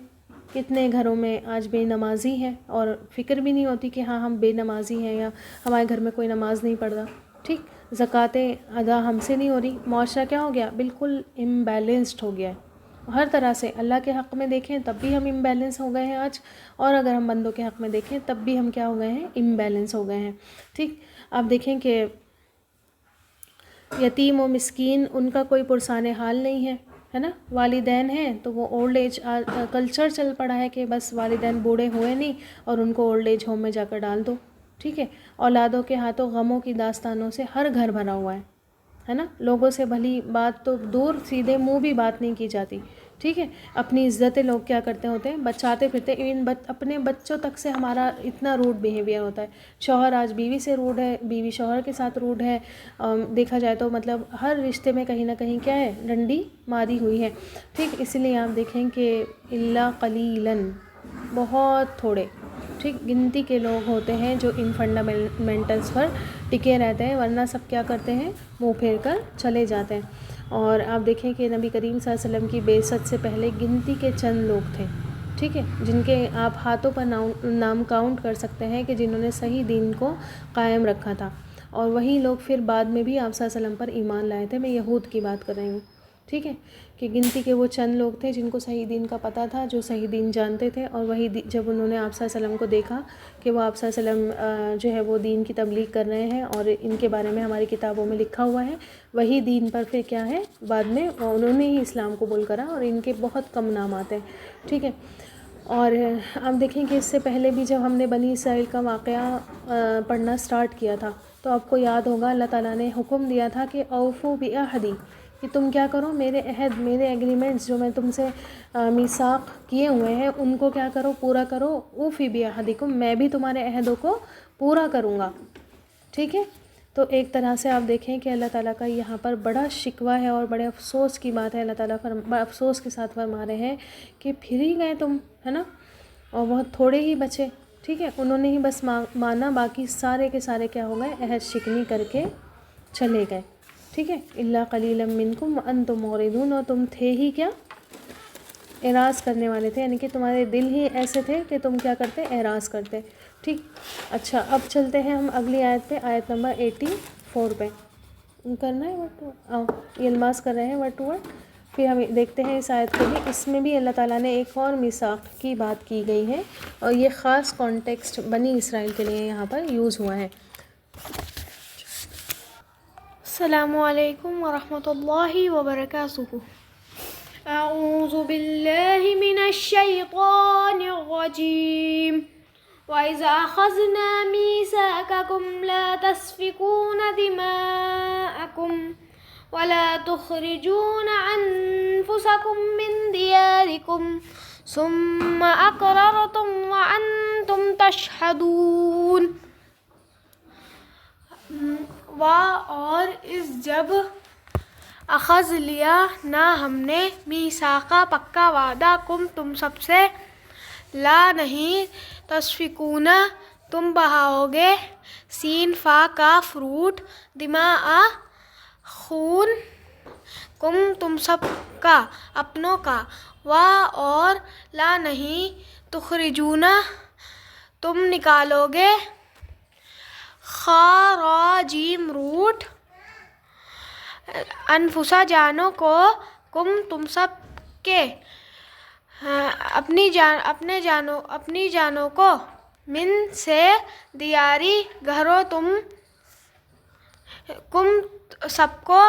کتنے گھروں میں آج بے نمازی ہیں، اور فکر بھی نہیں ہوتی کہ ہاں ہم بے نمازی ہیں یا ہمارے گھر میں کوئی نماز نہیں پڑھ رہا. ٹھیک، زکوٰۃیں ادا ہم سے نہیں ہو رہی. معاشرہ کیا ہو گیا، بالکل امبیلنسڈ ہو گیا ہے ہر طرح سے. اللہ کے حق میں دیکھیں تب بھی ہم امبیلنس ہو گئے ہیں آج، اور اگر ہم بندوں کے حق میں دیکھیں تب بھی ہم کیا ہو گئے ہیں، امبیلنس ہو گئے ہیں. ٹھیک، آپ دیکھیں کہ یتیم و مسکین ان کا کوئی پرسان حال نہیں ہے نا. والدین ہیں تو وہ اولڈ ایج کلچر چل پڑا ہے کہ بس والدین بوڑھے ہوئے نہیں اور ان کو اولڈ ایج ہوم میں جا کر ڈال دو. ٹھیک ہے، اولادوں کے ہاتھوں غموں کی داستانوں سے ہر گھر بھرا ہوا ہے نا. لوگوں سے بھلی بات تو دور، سیدھے منہ بھی بات نہیں کی جاتی. ٹھیک ہے، اپنی عزتیں لوگ کیا کرتے ہوتے ہیں، بچاتے پھرتے. ایون اپنے بچوں تک سے ہمارا اتنا روڈ بیہیویئر ہوتا ہے. شوہر آج بیوی سے روڈ ہے، بیوی شوہر کے ساتھ روڈ ہے. دیکھا جائے تو مطلب ہر رشتے میں کہیں نہ کہیں کیا ہے، ڈنڈی ماری ہوئی ہے. ٹھیک، اس لیے آپ دیکھیں کہ الا قلیلاً، بہت تھوڑے، ٹھیک، گنتی کے لوگ ہوتے ہیں جو ان فنڈامنٹلس پر ٹکے رہتے ہیں، ورنہ سب کیا کرتے ہیں، منہ پھیر کر چلے جاتے ہیں. اور آپ دیکھیں کہ نبی کریم صلی اللہ علیہ وسلم کی بعثت سے پہلے گنتی کے چند لوگ تھے، ٹھیک ہے، جن کے آپ ہاتھوں پر نام کاؤنٹ کر سکتے ہیں کہ جنہوں نے صحیح دین کو قائم رکھا تھا. اور وہی لوگ پھر بعد میں بھی آپ صلی اللہ علیہ وسلم پر ایمان لائے تھے. میں یہود کی بات کر رہی ہوں. ٹھیک ہے، کہ گنتی کے وہ چند لوگ تھے جن کو صحیح دین کا پتہ تھا، جو صحیح دین جانتے تھے. اور وہی جب انہوں نے آپ صلی اللہ علیہ وسلم کو دیکھا کہ وہ آپ صلی اللہ علیہ وسلم جو ہے وہ دین کی تبلیغ کر رہے ہیں اور ان کے بارے میں ہماری کتابوں میں لکھا ہوا ہے، وہی دین پر پھر کیا ہے، بعد میں انہوں نے ہی اسلام قبول کرا، اور ان کے بہت کم نام آتے ہیں. ٹھیک ہے، اور آپ دیکھیں کہ اس سے پہلے بھی جب ہم نے بنی اسرائیل کا واقعہ پڑھنا سٹارٹ کیا تھا تو آپ کو یاد ہوگا اللہ تعالیٰ نے حکم دیا تھا کہ اوفو بعہدی، کہ تم کیا کرو، میرے عہد، میرے ایگریمنٹس جو میں تم سے میثاق کیے ہوئے ہیں ان کو کیا کرو، پورا کرو. اوفی بعہدکم، میں بھی تمہارے عہدوں کو پورا کروں گا. ٹھیک ہے، تو ایک طرح سے آپ دیکھیں کہ اللہ تعالیٰ کا یہاں پر بڑا شکوہ ہے اور بڑے افسوس کی بات ہے. اللہ تعالیٰ افسوس کے ساتھ فرما رہے ہیں کہ پھر ہی گئے تم، ہے نا، اور بہت تھوڑے ہی بچے. ٹھیک ہے، انہوں نے ہی بس مانا، باقی سارے کے سارے کیا ہو گئے، عہد شکنی کر کے چلے گئے. ٹھیک ہے، الا قلیلا منکم وانتم معرضون، اور تم تھے ہی کیا، اعراض کرنے والے تھے، یعنی کہ تمہارے دل ہی ایسے تھے کہ تم کیا کرتے، اعراض کرتے. ٹھیک، اچھا اب چلتے ہیں ہم اگلی آیت پہ، آیت نمبر 84 پہ. کرنا ہے ورڈ یہ الماس کر رہے ہیں ورڈ ٹو ورڈ. پھر ہم دیکھتے ہیں اس آیت کو بھی، اس میں بھی اللہ تعالیٰ نے ایک اور میثاق کی بات کی گئی ہے، اور یہ خاص کانٹیکسٹ بنی اسرائیل کے لیے یہاں پر یوز ہوا ہے. السلام علیکم ورحمۃ اللہ وبرکاتہ. اعوذ باللہ من الشیطان الرجیم. وَإِذَا أَخَذْنَا مِيثَاقَكُمْ لَا تَسْفِكُونَ دِمَاءَكُمْ وَلَا تُخْرِجُونَ أَنفُسَكُم مِّن دِيَارِكُمْ ثُمَّ أَقْرَرْتُمْ وَأَنتُمْ تَشْهَدُونَ. اور اس جب اخذ لیا نہ ہم نے، میثاقہ پکا وعدہ، کم تم سب سے، لا نہیں، تسفکون تم بہاؤ گے، سین فا کاف روٹ، دماء خون تم سب کا اپنوں کا، اور لا نہیں تخرجون تم نکالو گے، خراجیم روٹ انفسا جانوں کو، تم سب کے اپنی جانوں کو، من سے دیاری گھروں تم سب کو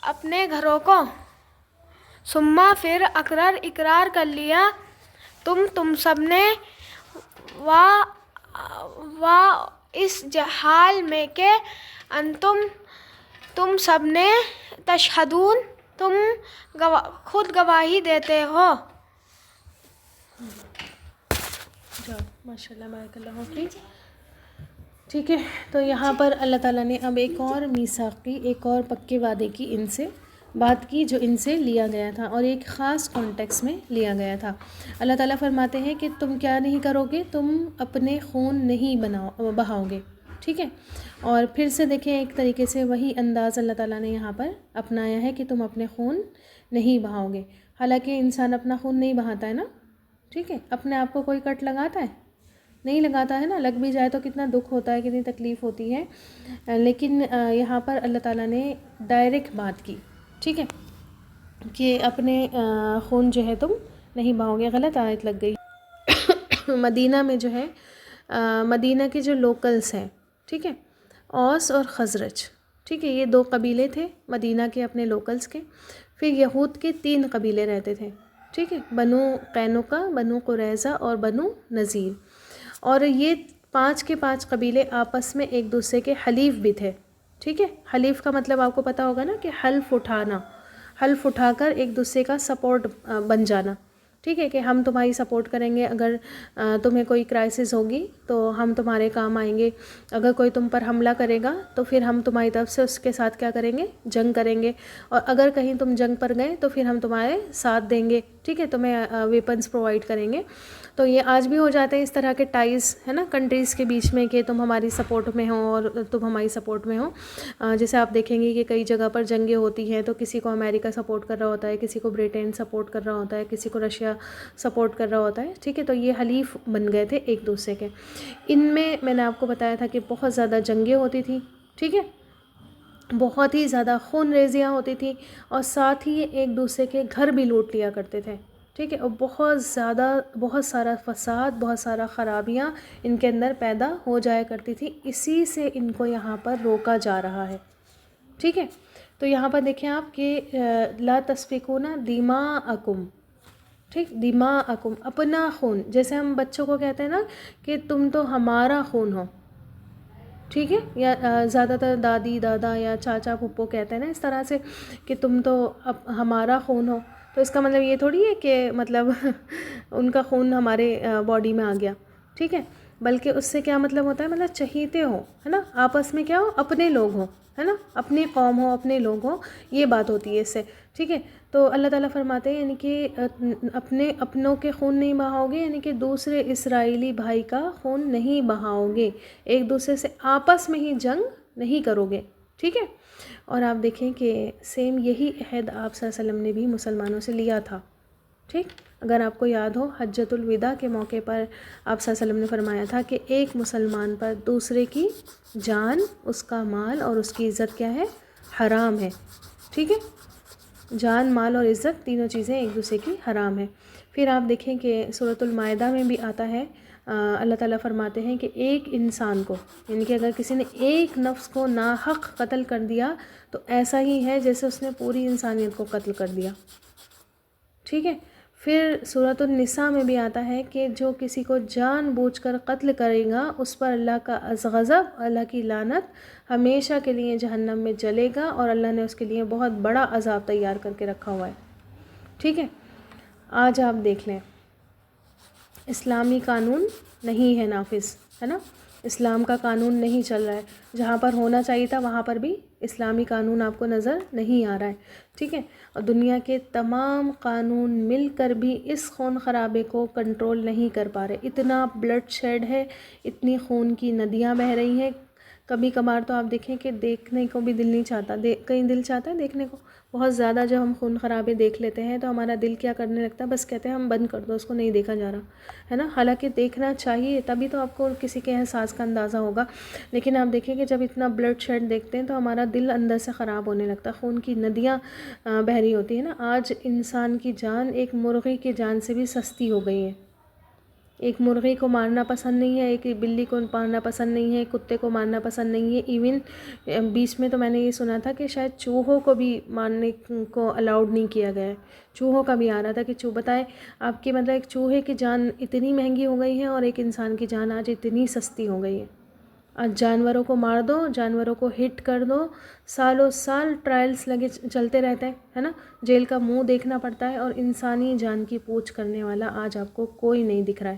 اپنے گھروں کو، ثم پھر اقرار کر لیا تم سب نے، اس حال میں کہ تم سب نے تشہدون تم خود گواہی دیتے ہو۔ ماشاء اللہ، بارک اللہ فیک۔ ٹھیک ہے، تو یہاں پر اللہ تعالیٰ نے اب ایک اور میثاق کی، ایک اور پکے وعدے کی ان سے بات کی جو ان سے لیا گیا تھا، اور ایک خاص کانٹیکس میں لیا گیا تھا۔ اللہ تعالیٰ فرماتے ہیں کہ تم کیا نہیں کرو گے، تم اپنے خون نہیں بہاؤ گے، ٹھیک ہے۔ اور پھر سے دیکھیں ایک طریقے سے وہی انداز اللہ تعالیٰ نے یہاں پر اپنایا ہے کہ تم اپنے خون نہیں بہاؤ گے، حالانکہ انسان اپنا خون نہیں بہاتا ہے نا، ٹھیک ہے۔ اپنے آپ کو کوئی کٹ لگاتا ہے؟ نہیں لگاتا ہے نا، لگ بھی جائے تو کتنا دکھ ہوتا ہے، کتنی تکلیف ہوتی ہے، لیکن یہاں پر اللہ تعالیٰ نے ڈائریکٹ بات کی، ٹھیک ہے، کہ اپنے خون جو ہے تم نہیں بہاؤ گے۔ غلط آیت لگ گئی۔ مدینہ میں جو ہے، مدینہ کے جو لوکلز ہیں، ٹھیک ہے، اوس اور خزرج، ٹھیک ہے، یہ 2 قبیلے تھے مدینہ کے اپنے لوکلز کے۔ پھر یہود کے 3 قبیلے رہتے تھے، ٹھیک ہے، بنو قینقاع، بنو قریظہ اور بنو نذیر، اور یہ 5 کے 5 قبیلے آپس میں ایک دوسرے کے حلیف بھی تھے، ٹھیک ہے۔ حلیف کا مطلب آپ کو پتہ ہوگا نا کہ حلف اٹھانا، حلف اٹھا کر ایک دوسرے کا سپورٹ بن جانا، ٹھیک ہے، کہ ہم تمہاری سپورٹ کریں گے، اگر تمہیں کوئی کرائسس ہوگی تو ہم تمہارے کام آئیں گے، اگر کوئی تم پر حملہ کرے گا تو پھر ہم تمہاری طرف سے اس کے ساتھ کیا کریں گے، جنگ کریں گے، اور اگر کہیں تم جنگ پر گئے تو پھر ہم تمہارے ساتھ دیں گے، ٹھیک ہے، تمہیں ویپنز پرووائڈ کریں گے۔ تو یہ آج بھی ہو جاتے ہیں اس طرح کے ٹائز، ہے نا، کنٹریز کے بیچ میں، کہ تم ہماری سپورٹ میں ہو اور تم ہماری سپورٹ میں ہو۔ جیسے آپ دیکھیں گے کہ کئی جگہ پر جنگیں ہوتی ہیں تو کسی کو امریکہ سپورٹ کر رہا ہوتا ہے، کسی کو برٹین سپورٹ کر رہا ہوتا ہے، کسی کو رشیا سپورٹ کر رہا ہوتا ہے، ٹھیک ہے۔ تو یہ حلیف بن گئے تھے ایک دوسرے کے۔ ان میں نے آپ کو بتایا تھا کہ بہت زیادہ جنگیں ہوتی تھیں، ٹھیک ہے، بہت ہی زیادہ خون ریزیاں ہوتی تھیں، اور ساتھ ہی ایک دوسرے کے گھر بھی لوٹ لیا کرتے تھے، ٹھیک ہے، اور بہت سارا فساد، بہت سارا خرابیاں ان کے اندر پیدا ہو جایا کرتی تھی۔ اسی سے ان کو یہاں پر روکا جا رہا ہے، ٹھیک ہے۔ تو یہاں پر دیکھیں آپ کہ لا تسفکون دماءکم، ٹھیک، دماءکم، اپنا خون، جیسے ہم بچوں کو کہتے ہیں نا کہ تم تو ہمارا خون ہو، ٹھیک ہے، یا زیادہ تر دادی دادا یا چاچا پھپھو کہتے ہیں نا اس طرح سے کہ تم تو ہمارا خون ہو، تو اس کا مطلب یہ تھوڑی ہے کہ مطلب ان کا خون ہمارے باڈی میں آ گیا، ٹھیک ہے، بلکہ اس سے کیا مطلب ہوتا ہے، مطلب چہیتے ہو، ہے نا، آپس میں کیا ہو، اپنے لوگ ہوں، ہے نا، اپنی قوم ہو، اپنے لوگ ہوں، یہ بات ہوتی ہے اس سے، ٹھیک ہے۔ تو اللہ تعالیٰ فرماتے ہیں یعنی کہ اپنوں کے خون نہیں بہاؤ گے، یعنی کہ دوسرے اسرائیلی بھائی کا خون نہیں بہاؤ گے، ایک دوسرے سے آپس میں ہی جنگ نہیں کرو گے، ٹھیک ہے۔ اور آپ دیکھیں کہ سیم یہی عہد آپ صلی اللہ علیہ وسلم نے بھی مسلمانوں سے لیا تھا، ٹھیک، اگر آپ کو یاد ہو حجۃ الوداع کے موقع پر آپ صلی اللہ علیہ وسلم نے فرمایا تھا کہ ایک مسلمان پر دوسرے کی جان، اس کا مال اور اس کی عزت کیا ہے، حرام ہے، ٹھیک ہے، جان، مال اور عزت تینوں چیزیں ایک دوسرے کی حرام ہے۔ پھر آپ دیکھیں کہ سورۃ المائدہ میں بھی آتا ہے، اللہ تعالیٰ فرماتے ہیں کہ ایک انسان کو، یعنی کہ اگر کسی نے ایک نفس کو ناحق قتل کر دیا تو ایسا ہی ہے جیسے اس نے پوری انسانیت کو قتل کر دیا، ٹھیک ہے۔ پھر سورۃ النساء میں بھی آتا ہے کہ جو کسی کو جان بوجھ کر قتل کرے گا اس پر اللہ کا غضب، اللہ کی لعنت ہمیشہ کے لیے جہنم میں جلے گا، اور اللہ نے اس کے لیے بہت بڑا عذاب تیار کر کے رکھا ہوا ہے، ٹھیک ہے۔ آج آپ دیکھ لیں اسلامی قانون نہیں ہے نافذ، ہے نا، اسلام کا قانون نہیں چل رہا ہے، جہاں پر ہونا چاہیے تھا وہاں پر بھی اسلامی قانون آپ کو نظر نہیں آ رہا ہے، ٹھیک ہے۔ اور دنیا کے تمام قانون مل کر بھی اس خون خرابے کو کنٹرول نہیں کر پا رہے، اتنا بلڈ شیڈ ہے، اتنی خون کی ندیاں بہہ رہی ہیں، کبھی کبھار تو آپ دیکھیں کہ دیکھنے کو بھی دل نہیں چاہتا، کہیں دل چاہتا ہے دیکھنے کو. بہت زیادہ جب ہم خون خرابے دیکھ لیتے ہیں تو ہمارا دل کیا کرنے لگتا ہے، بس کہتے ہیں ہم بند کر دو، اس کو نہیں دیکھا جا رہا ہے نا. حالانکہ دیکھنا چاہیے، تبھی تو آپ کو کسی کے احساس کا اندازہ ہوگا. لیکن آپ دیکھیں کہ جب اتنا بلڈ شیڈ دیکھتے ہیں تو ہمارا دل اندر سے خراب ہونے لگتا ہے، خون کی ندیاں بہہ رہی ہوتی ہیں نا. آج انسان کی جان ایک مرغی کی جان سے بھی سستی ہو گئی ہے. ایک مرغی کو مارنا پسند نہیں ہے، ایک بلی کو مارنا پسند نہیں ہے، ایک کتے کو مارنا پسند نہیں ہے. ایون بیچ میں تو میں نے یہ سنا تھا کہ شاید چوہوں کو بھی مارنے کو الاؤڈ نہیں کیا گیا ہے. چوہوں کا بھی آ رہا تھا کہ بتائیں آپ کی مطلب ایک چوہے کی جان اتنی مہنگی ہو گئی ہے اور ایک انسان کی جان آج اتنی سستی ہو گئی ہے. آج جانوروں کو مار دو، جانوروں کو ہٹ کر دو، سالوں سال ٹرائلز لگے چلتے رہتے ہیں، ہے نا. جیل کا منہ دیکھنا پڑتا ہے، اور انسانی جان کی پوچھ کرنے والا آج آپ کو کوئی نہیں دکھ رہا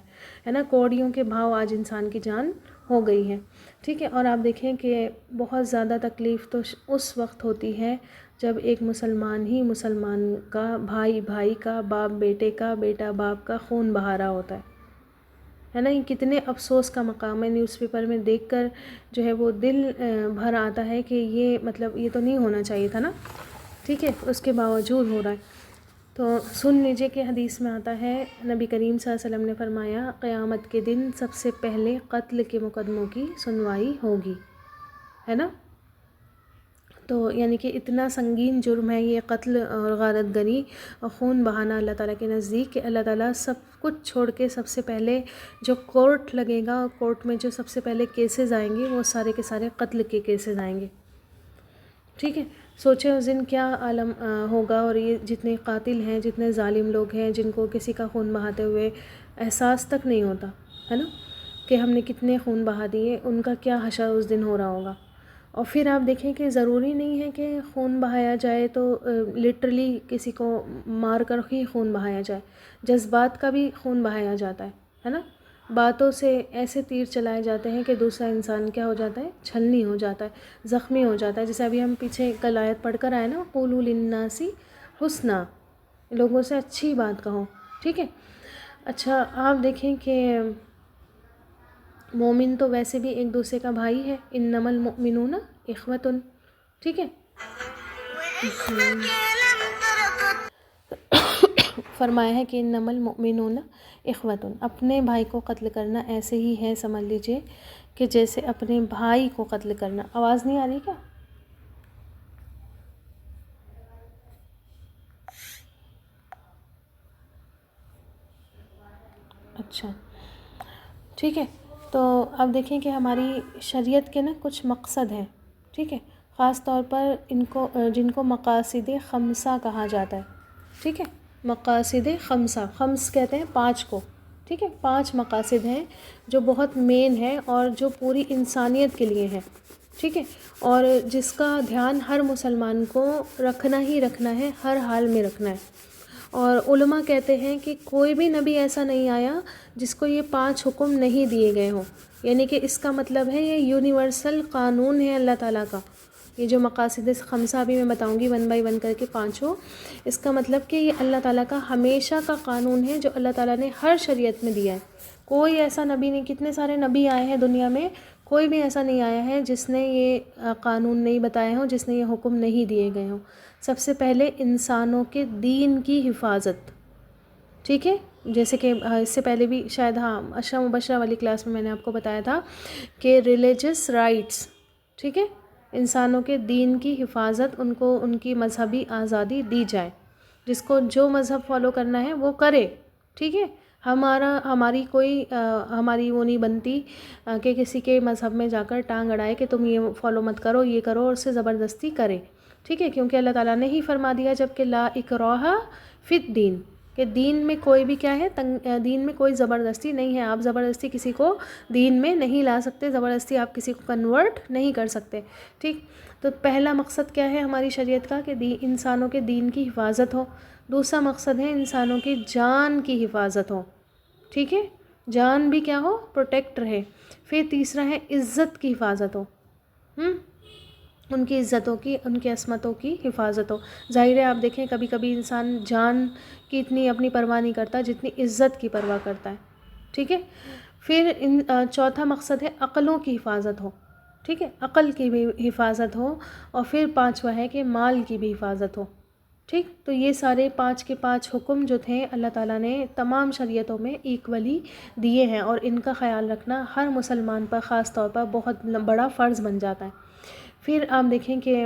ہے نا. کوڑیوں کے بھاؤ آج انسان کی جان ہو گئی ہے. ٹھیک ہے. اور آپ دیکھیں کہ بہت زیادہ تکلیف تو اس وقت ہوتی ہے جب ایک مسلمان ہی مسلمان کا، بھائی بھائی کا، باپ بیٹے کا، بیٹا باپ کا خون بہا رہا ہوتا ہے نا. یہ کتنے افسوس کا مقام ہے. نیوز پیپر میں دیکھ کر جو ہے وہ دل بھر آتا ہے کہ یہ مطلب یہ تو نہیں ہونا چاہیے تھا نا. ٹھیک ہے. اس کے باوجود ہو رہا ہے. تو سن لیجئے کہ حدیث میں آتا ہے، نبی کریم صلی اللہ علیہ وسلم نے فرمایا قیامت کے دن سب سے پہلے قتل کے مقدموں کی سنوائی ہوگی، ہے نا. تو یعنی کہ اتنا سنگین جرم ہے یہ قتل اور غارت گری اور خون بہانا اللہ تعالیٰ کے نزدیک، کہ اللہ تعالیٰ سب کچھ چھوڑ کے سب سے پہلے جو کورٹ لگے گا، اور کورٹ میں جو سب سے پہلے کیسز آئیں گے وہ سارے کے سارے قتل کے کیسز آئیں گے. ٹھیک ہے. سوچیں اس دن کیا عالم ہوگا. اور یہ جتنے قاتل ہیں، جتنے ظالم لوگ ہیں، جن کو کسی کا خون بہاتے ہوئے احساس تک نہیں ہوتا ہے نا کہ ہم نے کتنے خون بہا دیے، ان کا کیا حشر اس دن ہو رہا ہوگا. اور پھر آپ دیکھیں کہ ضروری نہیں ہے کہ خون بہایا جائے تو لٹرلی کسی کو مار کر ہی خون بہایا جائے. جذبات کا بھی خون بہایا جاتا ہے نا. باتوں سے ایسے تیر چلائے جاتے ہیں کہ دوسرا انسان کیا ہو جاتا ہے، چھلنی ہو جاتا ہے، زخمی ہو جاتا ہے. جیسے ابھی ہم پیچھے کل آیت پڑھ کر آئے نا، قولوا للناس حسنا، لوگوں سے اچھی بات کہو. ٹھیک ہے. اچھا آپ دیکھیں کہ مومن تو ویسے بھی ایک دوسرے کا بھائی ہے. انما المؤمنون اخوۃ. ٹھیک ہے. فرمایا ہے کہ انما المؤمنون اخوۃ. اپنے بھائی کو قتل کرنا ایسے ہی ہے، سمجھ لیجئے کہ جیسے اپنے بھائی کو قتل کرنا. آواز نہیں آ رہی کیا؟ اچھا ٹھیک ہے. تو اب دیکھیں کہ ہماری شریعت کے نا کچھ مقصد ہیں. ٹھیک ہے. خاص طور پر جن کو مقاصد خمسہ کہا جاتا ہے. ٹھیک ہے. مقاصد خمسہ، خمس کہتے ہیں 5 کو. ٹھیک ہے. 5 مقاصد ہیں جو بہت مین ہیں اور جو پوری انسانیت کے لیے ہیں. ٹھیک ہے. اور جس کا دھیان ہر مسلمان کو رکھنا ہی رکھنا ہے، ہر حال میں رکھنا ہے. اور علماء کہتے ہیں کہ کوئی بھی نبی ایسا نہیں آیا جس کو یہ 5 حکم نہیں دیے گئے ہوں. یعنی کہ اس کا مطلب ہے یہ یونیورسل قانون ہے اللہ تعالیٰ کا. یہ جو مقاصد خمسہ بھی میں بتاؤں گی 1 بائی 1 کر کے 5، اس کا مطلب کہ یہ اللہ تعالیٰ کا ہمیشہ کا قانون ہے جو اللہ تعالیٰ نے ہر شریعت میں دیا ہے. کوئی ایسا نبی نہیں، کتنے سارے نبی آئے ہیں دنیا میں، کوئی بھی ایسا نہیں آیا ہے جس نے یہ قانون نہیں بتائے ہوں، جس نے یہ حکم نہیں دیے گئے ہوں. سب سے پہلے انسانوں کے دین کی حفاظت. ٹھیک ہے. جیسے کہ اس سے پہلے بھی شاید عشرہ مبشرہ والی کلاس میں میں نے آپ کو بتایا تھا کہ ریلیجس رائٹس. ٹھیک ہے. انسانوں کے دین کی حفاظت، ان کو ان کی مذہبی آزادی دی جائے. جس کو جو مذہب فالو کرنا ہے وہ کرے. ٹھیک ہے. ہماری کوئی ہماری وہ نہیں بنتی کہ کسی کے مذہب میں جا کر ٹانگ اڑائے کہ تم یہ فالو مت کرو، یہ کرو، اور اسے زبردستی کرے. ٹھیک ہے. کیونکہ اللہ تعالیٰ نے ہی فرما دیا جب کہ لا اکراہ فی الدین، کہ دین میں کوئی بھی کیا ہے، دین میں کوئی زبردستی نہیں ہے. آپ زبردستی کسی کو دین میں نہیں لا سکتے، زبردستی آپ کسی کو کنورٹ نہیں کر سکتے. ٹھیک. تو پہلا مقصد کیا ہے ہماری شریعت کا، کہ انسانوں کے دین کی حفاظت ہو. دوسرا مقصد ہے انسانوں کی جان کی حفاظت ہو. ٹھیک ہے. جان بھی کیا ہو، پروٹیکٹ رہے. پھر تیسرا ہے عزت کی حفاظت ہو. ان کی عزتوں کی، ان کی عصمتوں کی حفاظت ہو. ظاہر ہے آپ دیکھیں کبھی کبھی انسان جان کی اتنی اپنی پرواہ نہیں کرتا جتنی عزت کی پرواہ کرتا ہے. ٹھیک ہے. پھر چوتھا مقصد ہے عقلوں کی حفاظت ہو. ٹھیک ہے، عقل کی بھی حفاظت ہو، اور پھر پانچواں ہے کہ مال کی بھی حفاظت ہو. ٹھیک، تو یہ سارے 5 کے 5 حکم جو تھے اللہ تعالیٰ نے تمام شریعتوں میں ایکولی دیے ہیں، اور ان کا خیال رکھنا ہر مسلمان پر خاص طور پر بہت بڑا فرض بن جاتا ہے. پھر آپ دیکھیں کہ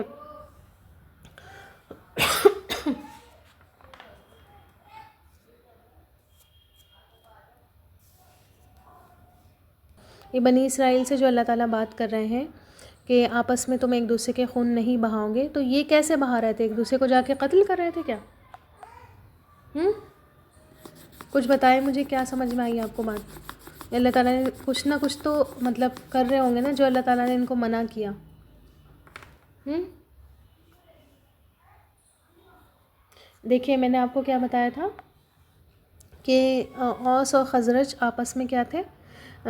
یہ بنی اسرائیل سے جو اللہ تعالیٰ بات کر رہے ہیں کہ آپس میں تم ایک دوسرے کے خون نہیں بہاؤ گے، تو یہ کیسے بہا رہے تھے؟ ایک دوسرے کو جا کے قتل کر رہے تھے کیا؟ کچھ بتائیں مجھے، کیا سمجھ میں آئی آپ کو بات؟ اللہ تعالیٰ نے کچھ نہ کچھ تو مطلب کر رہے ہوں گے نا، جو اللہ تعالیٰ نے ان کو منع کیا. دیکھیے میں نے آپ کو کیا بتایا تھا کہ اوس اور خزرج آپس میں کیا تھے؟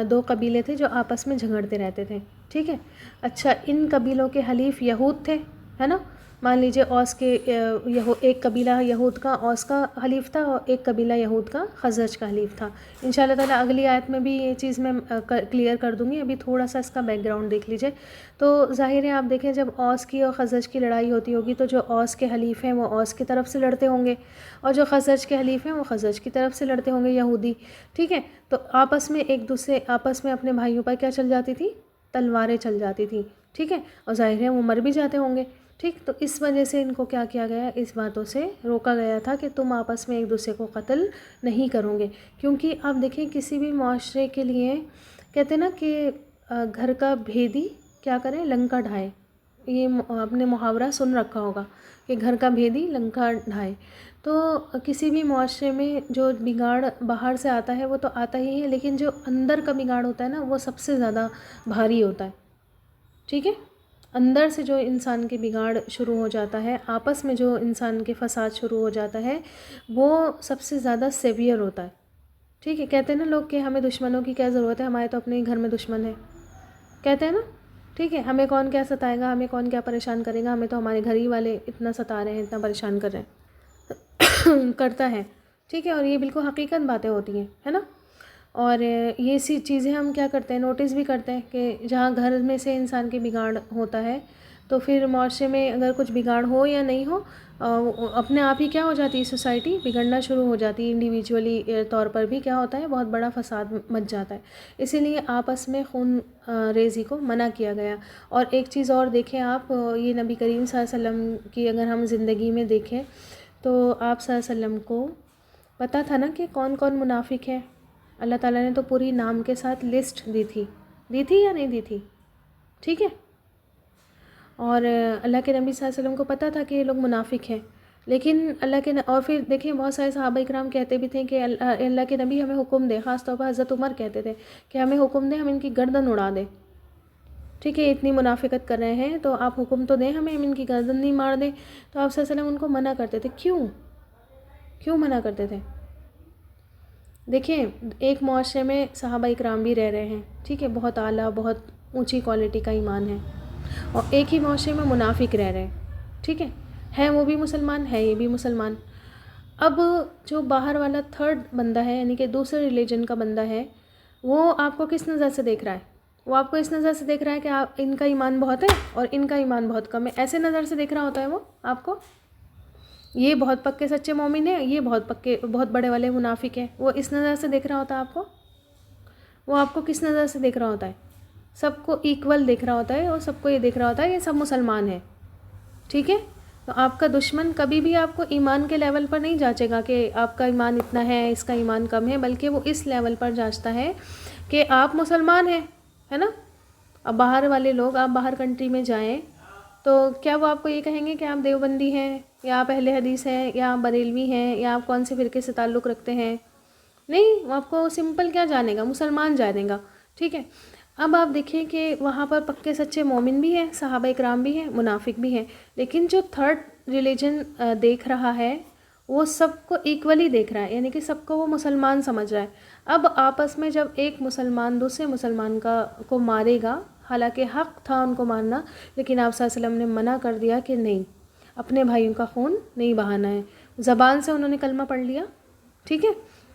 2 قبیلے تھے جو آپس میں جھگڑتے رہتے تھے. ٹھیک ہے، اچھا ان قبیلوں کے حلیف یہود تھے، ہے نا. مان لیجئے اوس کے ایک قبیلہ یہود کا اوس کا حلیف تھا، اور ایک قبیلہ یہود کا خزرج کا حلیف تھا. انشاءاللہ تعالیٰ اگلی آیت میں بھی یہ چیز میں کلیئر کر دوں گی. ابھی تھوڑا سا اس کا بیک گراؤنڈ دیکھ لیجئے. تو ظاہر ہے آپ دیکھیں جب اوس کی اور خزرج کی لڑائی ہوتی ہوگی تو جو اوس کے حلیف ہیں وہ اوس کی طرف سے لڑتے ہوں گے، اور جو خزرج کے حلیف ہیں وہ خزرج کی طرف سے لڑتے ہوں گے، یہودی. ٹھیک ہے، تو آپس میں اپنے بھائیوں پر کیا چل جاتی تھی؟ تلواریں چل جاتی تھیں. ٹھیک ہے، اور ظاہر ہے وہ مر بھی جاتے ہوں گے. ٹھیک، تو اس وجہ سے ان کو کیا کیا گیا؟ اس باتوں سے روکا گیا تھا کہ تم آپس میں ایک دوسرے کو قتل نہیں کرو گے. کیونکہ آپ دیکھیں کسی بھی معاشرے کے لیے کہتے ہیں نا کہ گھر کا بھیدی کیا کرے؟ لنکا ڈھائے. یہ آپ نے محاورہ سن رکھا ہوگا کہ گھر کا بھیدی لنکا ڈھائے. تو کسی بھی معاشرے میں جو بگاڑ باہر سے آتا ہے وہ تو آتا ہی ہے، لیکن جو اندر کا بگاڑ ہوتا ہے نا وہ سب سے زیادہ بھاری ہوتا ہے. ٹھیک ہے، اندر سے جو انسان کے بگاڑ شروع ہو جاتا ہے، آپس میں جو انسان کے فساد شروع ہو جاتا ہے، وہ سب سے زیادہ سیویئر ہوتا ہے. ٹھیک ہے، کہتے ہیں نا لوگ کہ ہمیں دشمنوں کی کیا ضرورت ہے، ہمارے تو اپنے ہی گھر میں دشمن ہے، کہتے ہیں نا. ٹھیک ہے، ہمیں کون کیا ستائے گا، ہمیں کون کیا پریشان کرے گا، ہمیں تو ہمارے گھر ہی والے اتنا ستا رہے ہیں، اتنا پریشان کر رہے ہیں کرتا ہے. ٹھیک ہے، اور یہ بالکل حقیقت باتیں ہوتی ہیں، ہے نا. اور یہ سی چیزیں ہم کیا کرتے ہیں، نوٹس بھی کرتے ہیں کہ جہاں گھر میں سے انسان کے بگاڑ ہوتا ہے تو پھر معاشرے میں اگر کچھ بگاڑ ہو یا نہیں ہو، اپنے آپ ہی کیا ہو جاتی ہے، سوسائٹی بگڑنا شروع ہو جاتی ہے. انڈیویجولی طور پر بھی کیا ہوتا ہے، بہت بڑا فساد مچ جاتا ہے. اسی لیے آپس میں خون ریزی کو منع کیا گیا. اور ایک چیز اور دیکھیں آپ، یہ نبی کریم صلی اللہ علیہ وسلم کی اگر ہم زندگی میں دیکھیں تو آپ صلی اللہ علیہ وسلم کو پتہ تھا نا کہ کون کون منافق ہے. اللہ تعالیٰ نے تو پوری نام کے ساتھ لسٹ دی تھی یا نہیں دی تھی؟ ٹھیک ہے، اور اللہ کے نبی صلی اللہ علیہ وسلم کو پتہ تھا کہ یہ لوگ منافق ہیں، لیکن اور پھر دیکھیں بہت سارے صحابہ اکرام کہتے بھی تھے کہ اللہ کے نبی ہمیں حکم دے. خاص طور پر حضرت عمر کہتے تھے کہ ہمیں حکم دے، ہم ان کی گردن اڑا دیں. ٹھیک ہے، اتنی منافقت کر رہے ہیں تو آپ حکم تو دیں ہمیں، ہم ان کی گردن نہیں مار دیں. تو آپ صلی اللہ علیہ وسلم ان کو منع کرتے تھے. کیوں منع کرتے تھے؟ دیکھیں ایک معاشرے میں صحابہ اکرام بھی رہ رہے ہیں، ٹھیک ہے، بہت اعلیٰ بہت اونچی کوالٹی کا ایمان ہے، اور ایک ہی معاشرے میں منافق رہ رہے ہیں. ٹھیک ہے وہ بھی مسلمان ہے، یہ بھی مسلمان. اب جو باہر والا تھرڈ بندہ ہے، یعنی کہ دوسرے ریلیجن کا بندہ ہے، وہ آپ کو کس نظر سے دیکھ رہا ہے؟ وہ آپ کو اس نظر سے دیکھ رہا ہے کہ ان کا ایمان بہت ہے اور ان کا ایمان بہت کم ہے. ایسے نظر سے دیکھ رہا ہوتا ہے وہ آپ کو، یہ بہت پکے سچے مومن ہیں، یہ بہت بڑے والے منافق ہیں. وہ اس نظر سے دیکھ رہا ہوتا ہے آپ کو. وہ آپ کو کس نظر سے دیکھ رہا ہوتا ہے؟ سب کو ایکول دیکھ رہا ہوتا ہے، اور سب کو یہ دیکھ رہا ہوتا ہے یہ سب مسلمان ہیں. ٹھیک ہے، تو آپ کا دشمن کبھی بھی آپ کو ایمان کے لیول پر نہیں جانچے گا کہ آپ کا ایمان اتنا ہے، اس کا ایمان کم ہے، بلکہ وہ اس لیول پر جانچتا ہے کہ آپ مسلمان ہیں، ہے نا. اب باہر والے لوگ، آپ باہر کنٹری میں جائیں تو کیا وہ آپ کو یہ کہیں گے کہ آپ دیوبندی ہیں، یا آپ اہل حدیث ہیں، یا آپ بریلوی ہیں، یا آپ کون سے فرقے سے تعلق رکھتے ہیں؟ نہیں، وہ آپ کو سمپل کیا جانے گا، مسلمان جانے گا. ٹھیک ہے، اب آپ دیکھیں کہ وہاں پر پکے سچے مومن بھی ہیں، صحابہ اکرام بھی ہیں، منافق بھی ہیں، لیکن جو تھرڈ ریلیجن دیکھ رہا ہے وہ سب کو ایکولی دیکھ رہا ہے، یعنی کہ سب کو وہ مسلمان سمجھ رہا ہے. اب آپس میں جب ایک مسلمان دوسرے مسلمان کو مارے گا، حالانکہ حق تھا ان کو مارنا، لیکن آپ صلی اللہ علیہ وسلم نے منع کر دیا کہ نہیں، اپنے بھائیوں کا خون نہیں بہانا ہے. زبان سے انہوں نے کلمہ پڑھ لیا، ٹھیک ہے،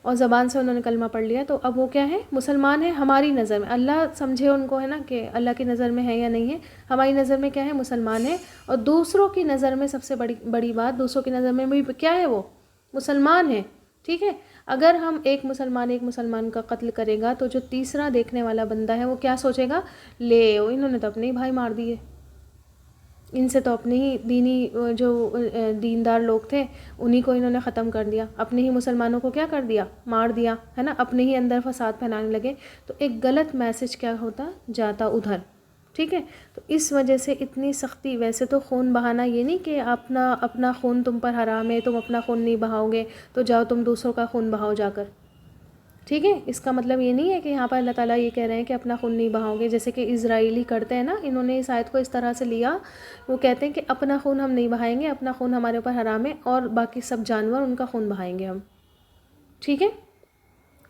اور زبان سے انہوں نے کلمہ پڑھ لیا تو اب وہ کیا ہے؟ مسلمان ہیں ہماری نظر میں. اللہ سمجھے ان کو ہے نا کہ اللہ کی نظر میں ہے یا نہیں ہے. ہماری نظر میں کیا ہے؟ مسلمان ہے. اور دوسروں کی نظر میں سب سے بڑی بات، دوسروں کی نظر میں بھی کیا ہے؟ وہ مسلمان ہے. ٹھیک ہے. اگر ہم ایک مسلمان کا قتل کرے گا تو جو تیسرا دیکھنے والا بندہ ہے وہ کیا سوچے گا؟ لے انہوں نے تو اپنے ہی بھائی مار دیے، ان سے تو اپنے ہی دینی جو دیندار لوگ تھے انہی کو انہوں نے ختم کر دیا، اپنے ہی مسلمانوں کو کیا کر دیا؟ مار دیا ہے نا. اپنے ہی اندر فساد پھیلانے لگے. تو ایک غلط میسج کیا ہوتا جاتا ادھر. ٹھیک ہے. تو اس وجہ سے اتنی سختی. ویسے تو خون بہانا یہ نہیں کہ اپنا خون تم پر حرام ہے، تم اپنا خون نہیں بہاؤ گے تو جاؤ تم دوسروں کا خون بہاؤ جا کر. ٹھیک ہے. اس کا مطلب یہ نہیں ہے کہ یہاں پر اللہ تعالیٰ یہ کہہ رہے ہیں کہ اپنا خون نہیں بہاؤ گے، جیسے کہ اسرائیلی کرتے ہیں نا. انہوں نے اس آیت کو اس طرح سے لیا، وہ کہتے ہیں کہ اپنا خون ہم نہیں بہائیں گے، اپنا خون ہمارے اوپر حرام ہے اور باقی سب جانور ان کا خون بہائیں گے ہم. ٹھیک ہے.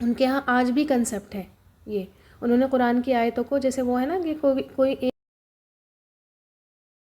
ان کے ہاں آج بھی کنسیپٹ ہے یہ. انہوں نے قرآن کی آیتوں کو جیسے وہ ہے نا کہ کوئی